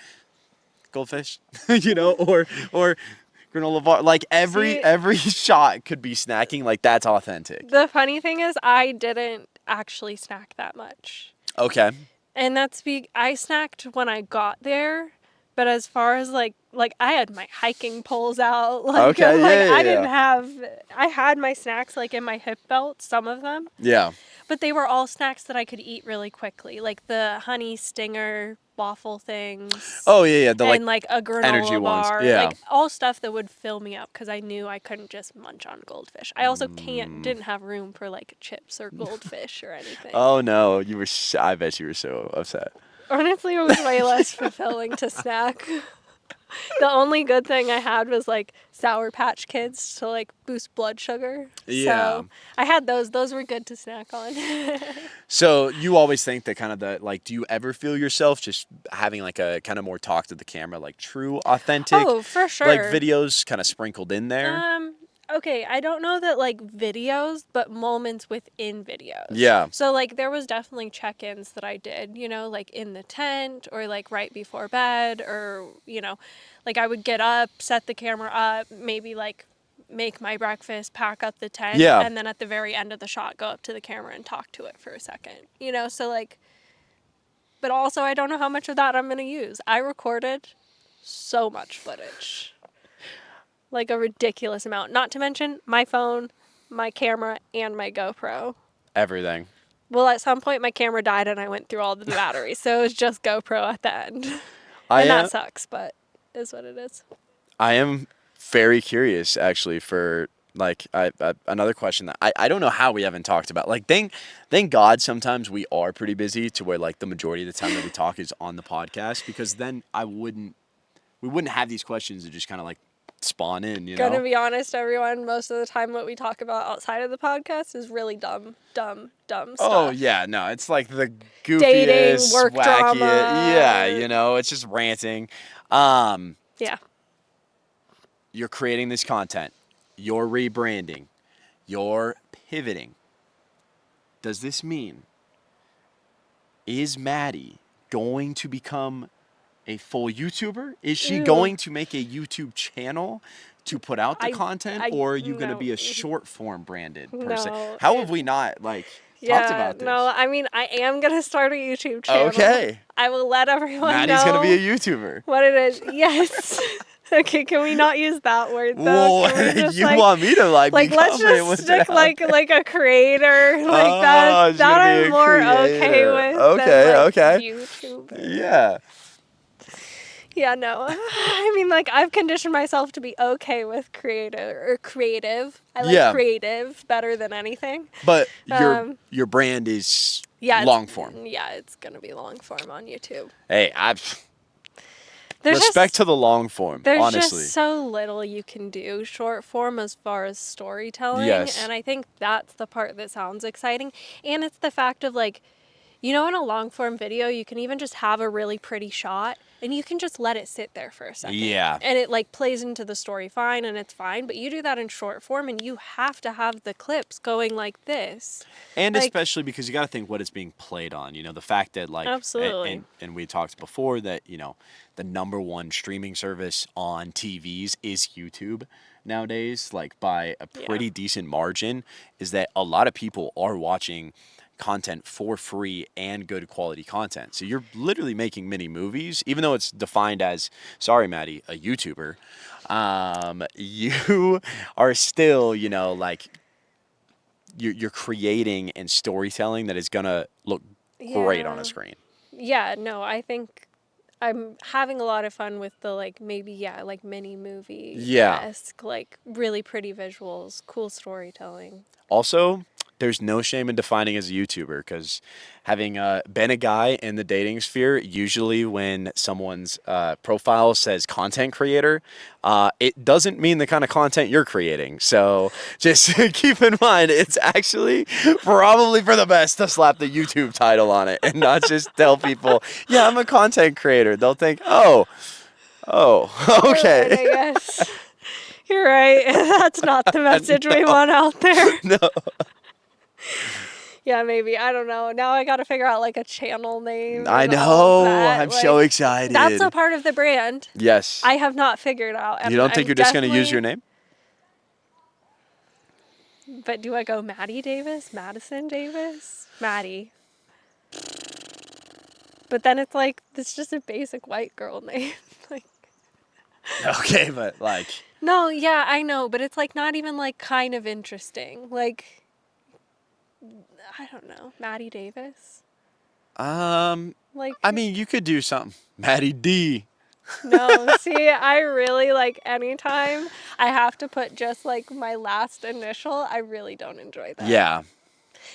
goldfish, or granola bar. Like every See, every shot could be snacking. Like that's authentic. the funny thing is, I didn't actually snack that much, Okay. and I snacked when I got there. But as far as like I had my hiking poles out, Okay. like Yeah. I Yeah. didn't Yeah. have, I had my snacks like in my hip belt, some of them. Yeah. But they were all snacks that I could eat really quickly, like the honey stinger waffle things Oh yeah. Yeah. The like and like a energy granola ones. bar, Yeah. like all stuff that would fill me up because I knew I couldn't just munch on goldfish. I also didn't have room for like chips or goldfish or anything. Oh no, you were. I bet you were so upset. Honestly, it was way less fulfilling to snack. The only good thing I had was like Sour Patch Kids to like boost blood sugar. Yeah. So I had those. Those were good to snack on. So you always think that kind of the like, do you ever feel yourself just having like a kind of more talk to the camera, like true, authentic, Oh, for like sure. videos kind of sprinkled in there? Okay, I don't know that like videos, but moments within videos. Yeah. So like there was definitely check-ins that I did, like in the tent or like right before bed or, like I would get up, set the camera up, maybe like make my breakfast, pack up the tent, Yeah. and then at the very end of the shot go up to the camera and talk to it for a second. So like but also I don't know how much of that I'm going to use. I recorded so much footage. Like a ridiculous amount. Not to mention my phone, my camera, and my GoPro. Everything. Well, at some point my camera died and I went through all the batteries, so it was just GoPro at the end. And that sucks, but it is what it is. I am very curious, actually, for like another question that I don't know how we haven't talked about. Like, thank God sometimes we are pretty busy to where like the majority of the time that we talk is on the podcast, because then we wouldn't have these questions that just kind of like spawn in, you know? Gonna be honest, everyone, most of the time what we talk about outside of the podcast is really dumb stuff. Oh, yeah, no, it's like the goofiest, dating, work wackiest, drama. yeah, you know, it's just ranting. Yeah. You're creating this content. You're rebranding. You're pivoting. Does this mean, is Maddie going to become a full YouTuber? Is she going to make a YouTube channel to put out the content? Or are you going to be a short form branded person? How have we not talked about this? No, I mean, I am going to start a YouTube channel. Okay. I will let everyone know. Maddie's going to be a YouTuber. What it is. Yes. Okay, can we not use that word though? Well, you want me to let's just stick like a creator like that. That I'm more okay with. Okay. YouTuber. Yeah. Yeah, no. I mean, like, I've conditioned myself to be okay with creative. I like creative better than anything. But your brand is long form. Yeah, it's gonna be long form on YouTube. Hey, respect to the long form, there's honestly. There's just so little you can do short form as far as storytelling. Yes. And I think that's the part that sounds exciting. And it's the fact of like, you know, in a long form video, you can even just have a really pretty shot and you can just let it sit there for a second. Yeah. And it like plays into the story fine and it's fine. But you do that in short form and you have to have the clips going like this. And especially because you got to think what it's being played on. You know, the fact that like, absolutely. And we talked before that, you know, the number one streaming service on TVs is YouTube nowadays, like by a pretty decent margin, is that a lot of people are watching content for free and good quality content. So you're literally making mini movies, even though it's defined as, sorry, Maddie, a YouTuber. You are still, you know, like you're creating and storytelling that is gonna look great on a screen. Yeah, no, I think I'm having a lot of fun with the like maybe like mini movie-esque, like really pretty visuals, cool storytelling. Also, there's no shame in defining as a YouTuber, because having been a guy in the dating sphere, usually when someone's profile says content creator, it doesn't mean the kind of content you're creating. So just keep in mind, it's actually probably for the best to slap the YouTube title on it and not just tell people, yeah, I'm a content creator. They'll think, oh, okay. You're right, I guess. You're right. That's not the message we want out there. No. Yeah, maybe. I don't know. Now I got to figure out like a channel name. I know. I'm so excited. That's a part of the brand. Yes. I have not figured out. You don't think you're just going to use your name? But do I go Maddie Davis? Madison Davis? Maddie. But then it's like, it's just a basic white girl name. Like. Okay, but like. No, yeah, I know. But it's like not even like kind of interesting. Like. I don't know. Maddie Davis? Like, I mean, you could do something. Maddie D. No, see, I really like anytime I have to put just like my last initial, I really don't enjoy that. Yeah.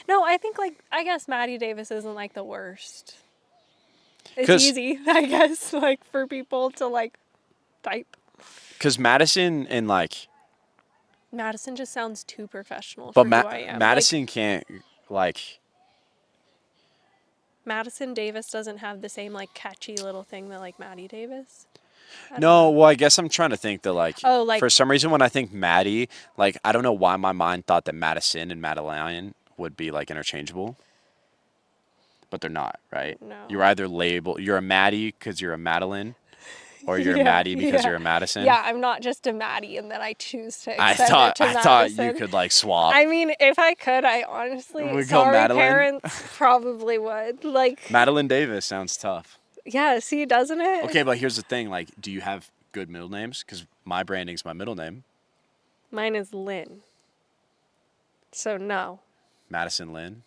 No, I think like, I guess Maddie Davis isn't like the worst. It's easy, I guess, like for people to like type. Because Madison and like. Madison just sounds too professional for who I am. Madison can't, like. Madison Davis doesn't have the same, like, catchy little thing that, like, Maddie Davis. No, well, I guess I'm trying to think that, like, for some reason when I think Maddie, like, I don't know why my mind thought that Madison and Madeline would be, like, interchangeable. But they're not, right? No. You're either you're a Maddie because you're a Madeline, Or you're a Yeah, Maddie because yeah. you're a Madison? Yeah, I'm not just a Maddie and then I choose to I extend thought it to I Madison. thought you could like swap. I mean, if I could, I honestly, We go sorry Madeline. parents, probably would. Like, Madeline Davis sounds tough. yeah, see, doesn't it? Okay, but here's the thing. Like, do you have good middle names? Because my branding's my middle name. Mine is Lynn. So no. Madison Lynn.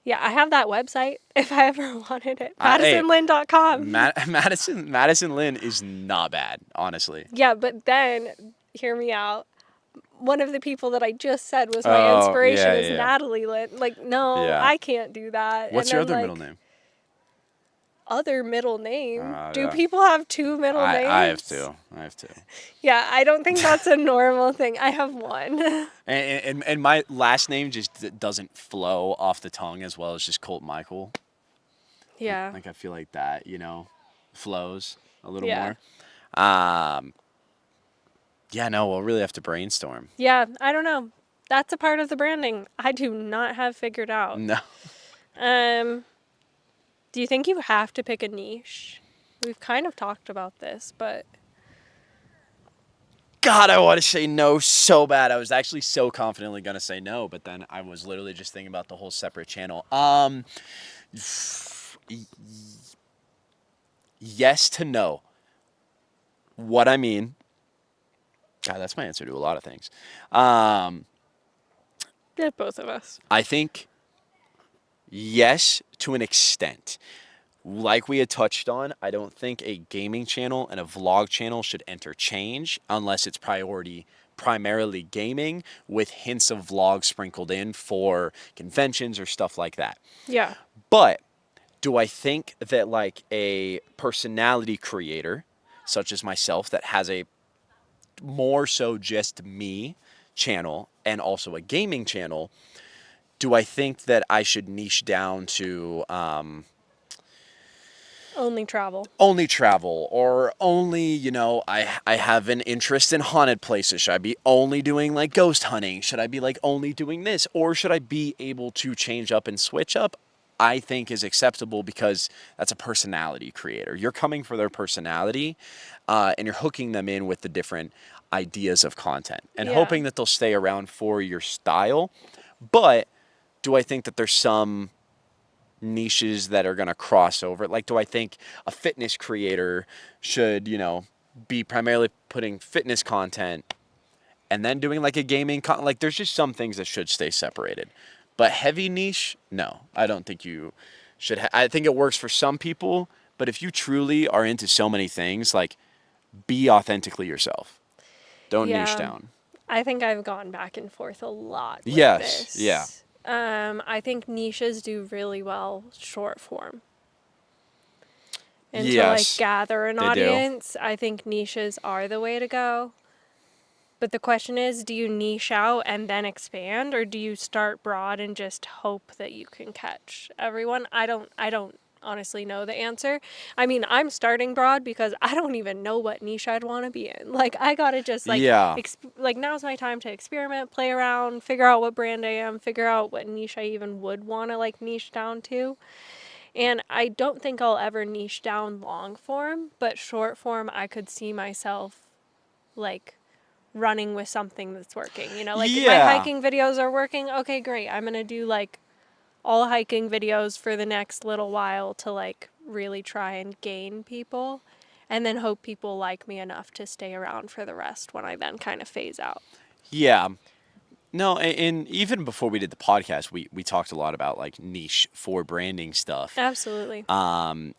Yeah, I have that website if I ever wanted it. Hey, MadisonLynn.com. Madison Lynn is not bad, honestly. Yeah, but then, hear me out. One of the people that I just said was my Oh, inspiration yeah, is yeah. Natalie Lynn. Like, no, Yeah. I can't do that. What's and your then, other like, middle name? Other middle name? Do Yeah. people have two middle names? I have two. Yeah, I don't think that's a normal thing. I have one. And my last name just doesn't flow off the tongue as well as just Colt Michael. Yeah. Like I feel like that, flows a little Yeah. more. Yeah, no, we'll really have to brainstorm. Yeah, I don't know. That's a part of the branding I do not have figured out. No. Do you think you have to pick a niche? We've kind of talked about this, but God, I want to say no so bad. I was actually so confidently going to say no, but then I was literally just thinking about the whole separate channel. Yes to no. What I mean, God, that's my answer to a lot of things. yeah, both of us. I think yes to an extent. Like we had touched on, I don't think a gaming channel and a vlog channel should interchange unless it's primarily gaming with hints of vlog sprinkled in for conventions or stuff like that. Yeah. But do I think that like a personality creator such as myself that has a more so just me channel and also a gaming channel, do I think that I should niche down to Only travel or only, I have an interest in haunted places. Should I be only doing like ghost hunting? Should I be like only doing this? Or should I be able to change up and switch up? I think is acceptable because that's a personality creator. You're coming for their personality and you're hooking them in with the different ideas of content and hoping that they'll stay around for your style. But do I think that there's some niches that are going to cross over? Like, do I think a fitness creator should, be primarily putting fitness content and then doing like a gaming like there's just some things that should stay separated. But heavy niche, no, I don't think you should. I think it works for some people, but if you truly are into so many things, like be authentically yourself. Don't niche down. I think I've gone back and forth a lot with Yes, this. yeah. I think niches do really well short form. And yes, to like gather an audience, I think niches are the way to go. But the question is, do you niche out and then expand, or do you start broad and just hope that you can catch everyone? I don't honestly know the answer. I mean, I'm starting broad because I don't even know what niche I'd want to be in. Like, I gotta just like, now's my time to experiment, play around, figure out what brand I am, figure out what niche I even would want to like niche down to. And I don't think I'll ever niche down long form, but short form, I could see myself like running with something that's working. Like my hiking videos are working. Okay, great. I'm going to do like all hiking videos for the next little while to like really try and gain people and then hope people like me enough to stay around for the rest when I then kind of phase out. Yeah. No, and even before we did the podcast, we talked a lot about like niche for branding stuff. Absolutely. And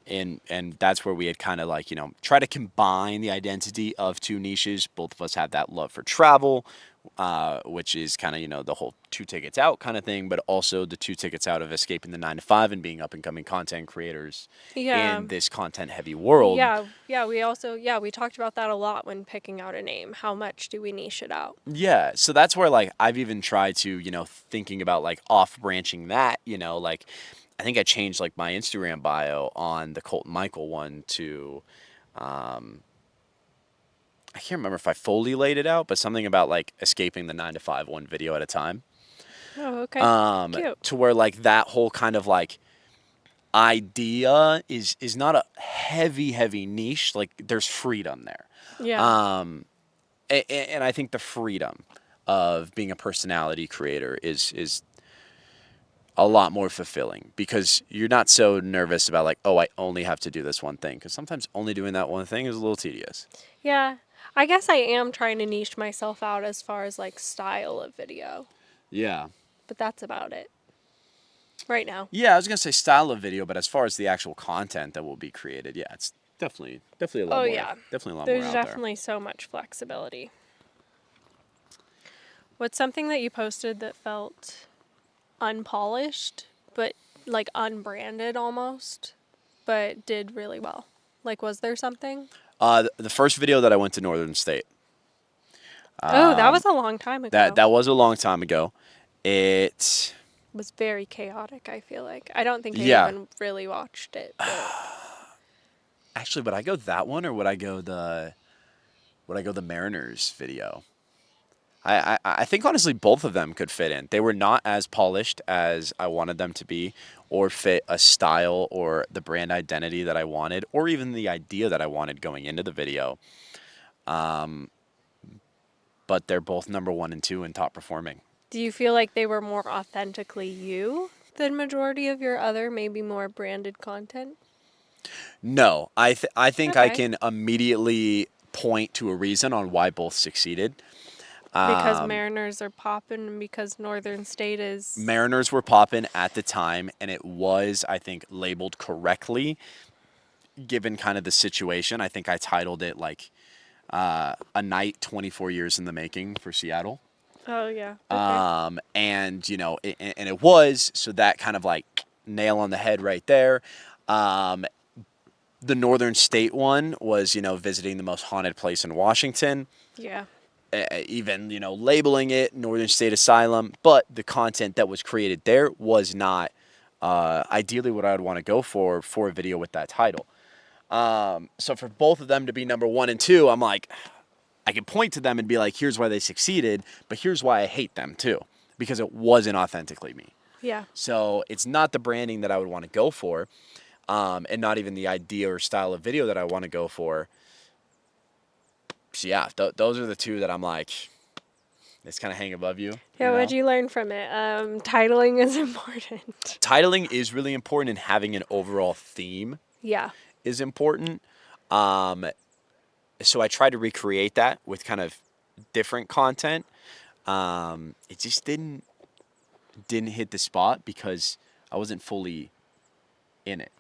that's where we had kind of like, try to combine the identity of two niches. Both of us have that love for travel, which is kind of, the whole 2 tickets out kind of thing, but also the 2 tickets out of escaping the 9 to 5 and being up and coming content creators in this content heavy world. Yeah. We talked about that a lot when picking out a name. How much do we niche it out? Yeah. So that's where like I've even tried to, thinking about like off branching that, like I think I changed like my Instagram bio on the Colton Michael one to, I can't remember if I fully laid it out, but something about like escaping the 9 to 5 one video at a time. Oh, okay. Cute. To where like that whole kind of like idea is not a heavy niche. Like there's freedom there. Yeah. And I think the freedom of being a personality creator is a lot more fulfilling because you're not so nervous about like, oh, I only have to do this one thing. Because sometimes only doing that one thing is a little tedious. Yeah. I guess I am trying to niche myself out as far as like style of video, Yeah. but that's about it right now. Yeah, I was gonna say style of video, but as far as the actual content that will be created, yeah, it's definitely Oh, yeah. a lot more There's out there. definitely so much flexibility. What's something that you posted that felt unpolished, but like unbranded almost, but did really well? Like, was there something? The first video that I went to Northern State, Oh, that was a long time ago. that was a long time ago. It Was very chaotic, I feel like. I don't think I yeah, even really watched it, but actually, would I go that one or would I go the Mariners video? I think honestly both of them could fit in. They were not as polished as I wanted them to be, or fit a style or the brand identity that I wanted, or even the idea that I wanted going into the video. But they're both number 1 and 2 and top performing. do you feel like they were more authentically you than majority of your other, maybe more branded content? No, I think I Okay. can immediately point to a reason on why both succeeded. Because Mariners are popping and because Northern State is. Mariners were popping at the time, and it was, I think, labeled correctly given kind of the situation. I think I titled it like a night 24 years in the making for Seattle. Oh, yeah. Okay. And and it was, so that kind of like nail on the head right there. The Northern State one was, visiting the most haunted place in Washington. Yeah. Even, labeling it Northern State Asylum, but the content that was created there was not ideally what I would want to go for a video with that title. So for both of them to be number 1 and 2, I'm like, I can point to them and be like, here's why they succeeded, but here's why I hate them too, because it wasn't authentically me. Yeah. So it's not the branding that I would want to go for, and not even the idea or style of video that I want to go for. So yeah, those are the two that I'm like, it's kind of hang above you. Yeah, what'd you learn from it? Titling is important. Titling is really important, and having an overall theme Yeah. is important. So I tried to recreate that with kind of different content. It just didn't hit the spot because I wasn't fully in it.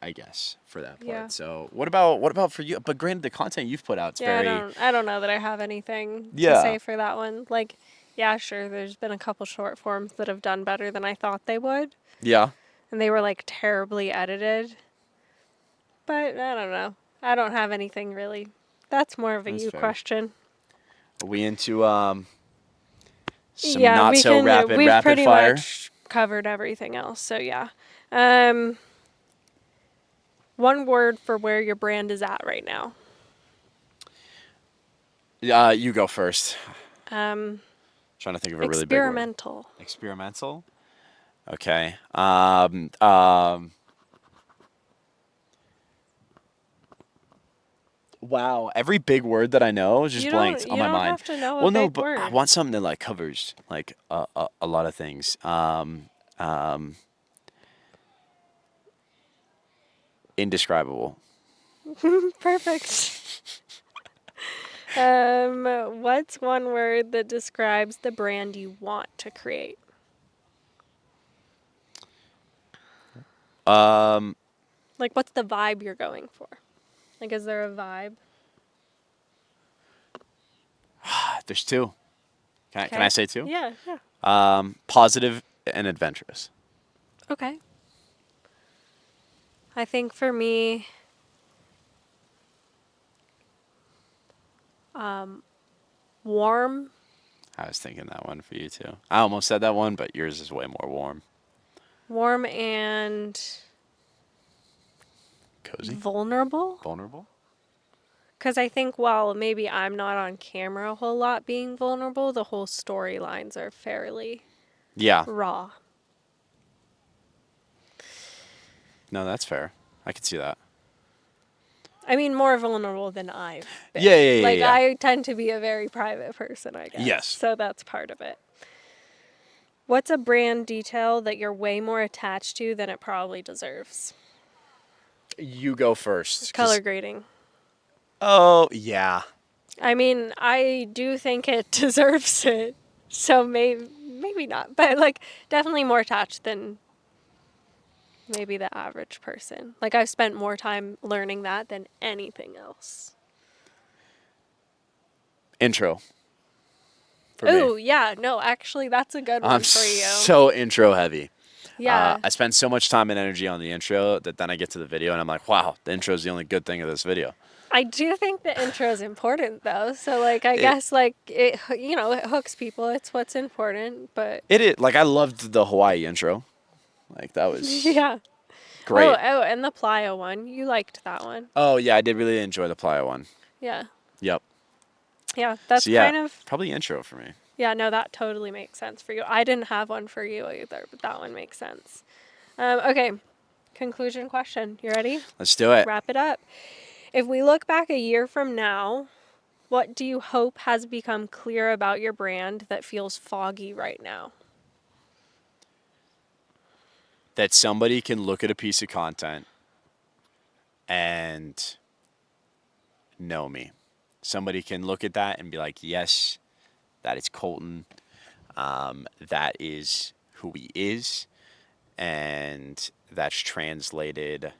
I guess for that part. Yeah. So what about for you? But granted, the content you've put out is Yeah, very I don't know that I have anything to yeah say for that one. Like, yeah, sure, there's been a couple short forms that have done better than I thought they would, yeah. and they were like terribly edited. But I don't know. I don't have anything really. That's more of a That's you fair. question. Are we into some Yeah, not so we've rapid pretty fire? much covered everything else. So yeah. One word for where your brand is at right now. You go first. Um, Trying to think of a really big word. experimental. Experimental. Okay. Wow. Every big word that I know just blanked on You my don't mind. have to know a Well, no, big but I word. want something that like covers like a lot of things. Indescribable. Perfect. What's one word that describes the brand you want to create? Like, what's the vibe you're going for? Like, is there a vibe? There's two. Can I Okay. say two? Yeah, yeah. Positive and adventurous. Okay. I think for me, warm. I was thinking that one for you too. I almost said that one, but yours is way more warm. Warm and Cozy. vulnerable. Vulnerable. Because I think while maybe I'm not on camera a whole lot being vulnerable, the whole storylines are fairly Yeah. raw. No, that's fair. I can see that. I mean, more vulnerable than I've been. Yeah, yeah, yeah, Like, yeah. I tend to be a very private person, I guess. Yes. So that's part of it. What's a brand detail that you're way more attached to than it probably deserves? You go first. Color grading. Oh, yeah. I mean, I do think it deserves it. So maybe not, but like definitely more attached than maybe the average person. Like I've spent more time learning that than anything else. Intro. For me. Oh, yeah. No, actually that's a good I'm one for you. so intro heavy. Yeah. I spend so much time and energy on the intro that then I get to the video and I'm like, wow, the intro is the only good thing of this video. I do think the intro is important though. So like I guess like it it hooks people. It's what's important, but It is like I loved the Hawaii intro. Like that was yeah. great. Oh, and the playa one. You liked that one. Oh yeah, I did really enjoy the playa one. Yeah. Yep. Yeah, that's So, yeah, kind of probably intro for me. yeah, no, that totally makes sense for you. I didn't have one for you either, but that one makes sense. Okay, conclusion question. You ready? Let's do it. Wrap it up. If we look back a year from now, what do you hope has become clear about your brand that feels foggy right now? That somebody can look at a piece of content and know me. Somebody can look at that and be like, yes, that is Colton. That is who he is. And that's translated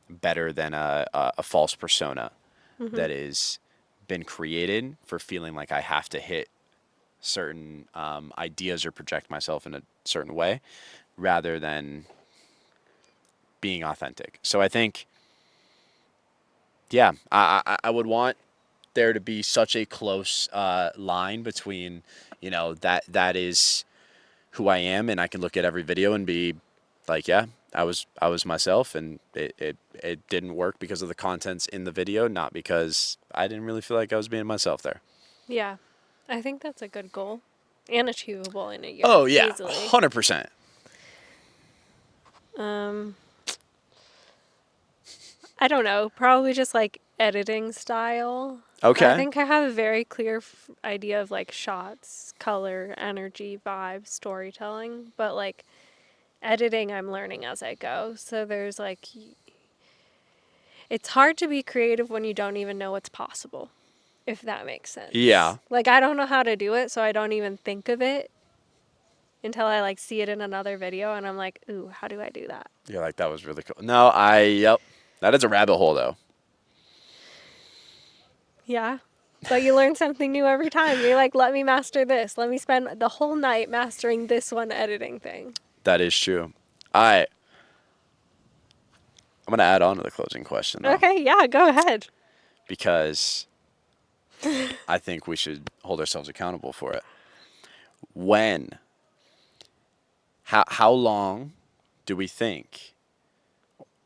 better than a false persona that is been created for feeling like I have to hit certain ideas or project myself in a certain way rather than being authentic. So I think, yeah, I would want there to be such a close line between, that is who I am, and I can look at every video and be like, yeah, I was myself, and it didn't work because of the contents in the video, not because I didn't really feel like I was being myself there. Yeah, I think that's a good goal and achievable in a year. Oh yeah, easily. 100%. I don't know, probably just like editing style. Okay. I think I have a very clear idea of like shots, color, energy, vibe, storytelling, but like editing I'm learning as I go. So there's like it's hard to be creative when you don't even know what's possible, if that makes sense. Yeah. Like I don't know how to do it, so I don't even think of it until I like see it in another video and I'm like, "Ooh, how do I do that?" You're like, that was really cool. No, yep. That is a rabbit hole though. Yeah. But you learn something new every time. You're like, let me master this. Let me spend the whole night mastering this one editing thing. That is true. All right. I'm going to add on to the closing question, though. Okay, yeah, go ahead. Because I think we should hold ourselves accountable for it. How long do we think,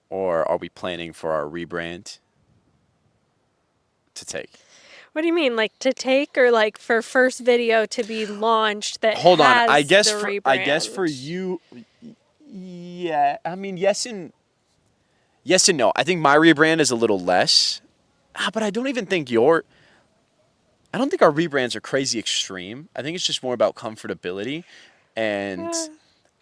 or are we planning for our rebrand to take? What do you mean, like to take, or like for first video to be launched that Hold on. has I guess the for rebrand? you, yeah. I mean, yes and no. I think my rebrand is a little less, but I don't think our rebrands are crazy extreme. I think it's just more about comfortability, and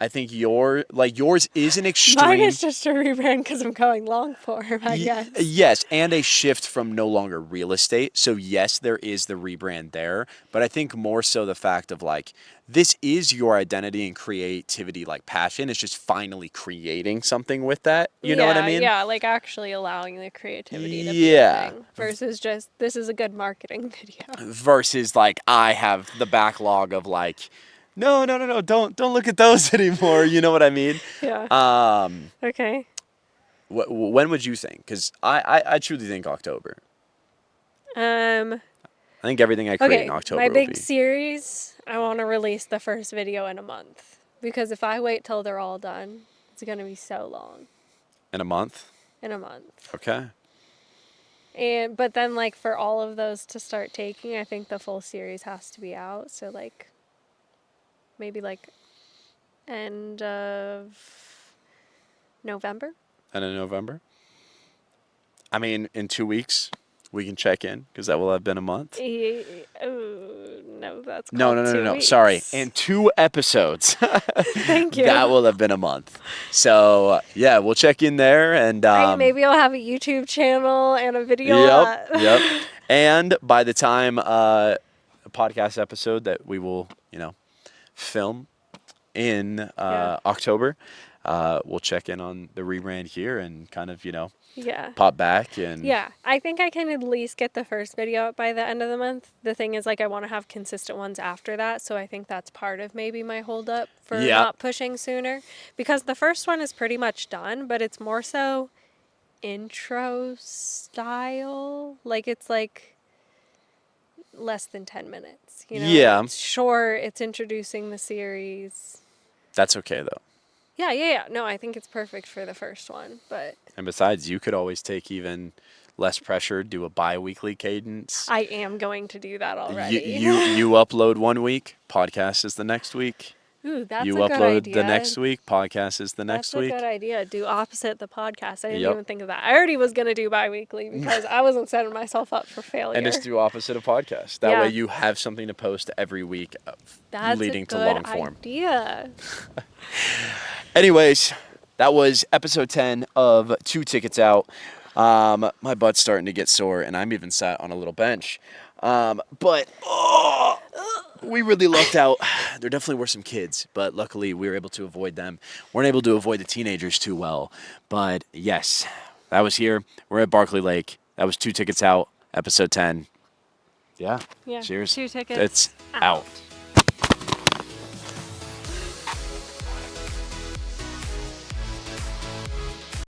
I think yours is an extreme. Mine is just a rebrand because I'm going long form, I guess. Yes, and a shift from no longer real estate. So yes, there is the rebrand there, but I think more so the fact of like, this is your identity and creativity, like passion. It's just finally creating something with that. You know what I mean? Yeah, like actually allowing the creativity to be a thing versus just, this is a good marketing video. Versus like, I have the backlog of like, no, don't look at those anymore. You know what I mean? Yeah. Okay. When would you think? Because I truly think October. I think everything I create in October my will big be. series, I want to release the first video in a month. Because if I wait till they're all done, it's going to be so long. In a month? In a month. Okay. But then like for all of those to start taking, I think the full series has to be out. So like maybe like end of November. End of November. I mean, in 2 weeks, we can check in because that will have been a month. Oh, no, that's No, called no, no, no, 2 no. weeks. Sorry. In 2 episodes. Thank you. That will have been a month. So, yeah, we'll check in there. And maybe I'll have a YouTube channel and a video Yep, of that. yep. And by the time a podcast episode that we will, film in October, we'll check in on the rebrand here and kind of, pop back and Yeah, I think I can at least get the first video up by the end of the month. The thing is, like, I want to have consistent ones after that, so I think that's part of maybe my holdup for not pushing sooner. Because the first one is pretty much done, but it's more so intro style. Like, it's like less than 10 minutes. Yeah. It's short, it's introducing the series. That's okay, though. Yeah. No, I think it's perfect for the first one, but... And besides, you could always take even less pressure, do a bi-weekly cadence. I am going to do that already. You upload 1 week, podcast is the next week. Ooh, that's you a good upload idea. the next week, podcast is the next week. That's a good idea. Do opposite the podcast. I didn't even think of that. I already was going to do bi-weekly because I wasn't setting myself up for failure. And just do opposite of podcast. That way you have something to post every week leading to long form. That's a good idea. Anyways, that was episode 10 of 2 Tickets Out. My butt's starting to get sore, and I'm even sat on a little bench. But we really lucked out. There definitely were some kids, but luckily we were able to avoid them. Weren't able to avoid the teenagers too well. But yes, that was here. We're at Barkley Lake. That was 2 Tickets Out, episode 10. Yeah. Yeah. Cheers. 2 tickets. It's out.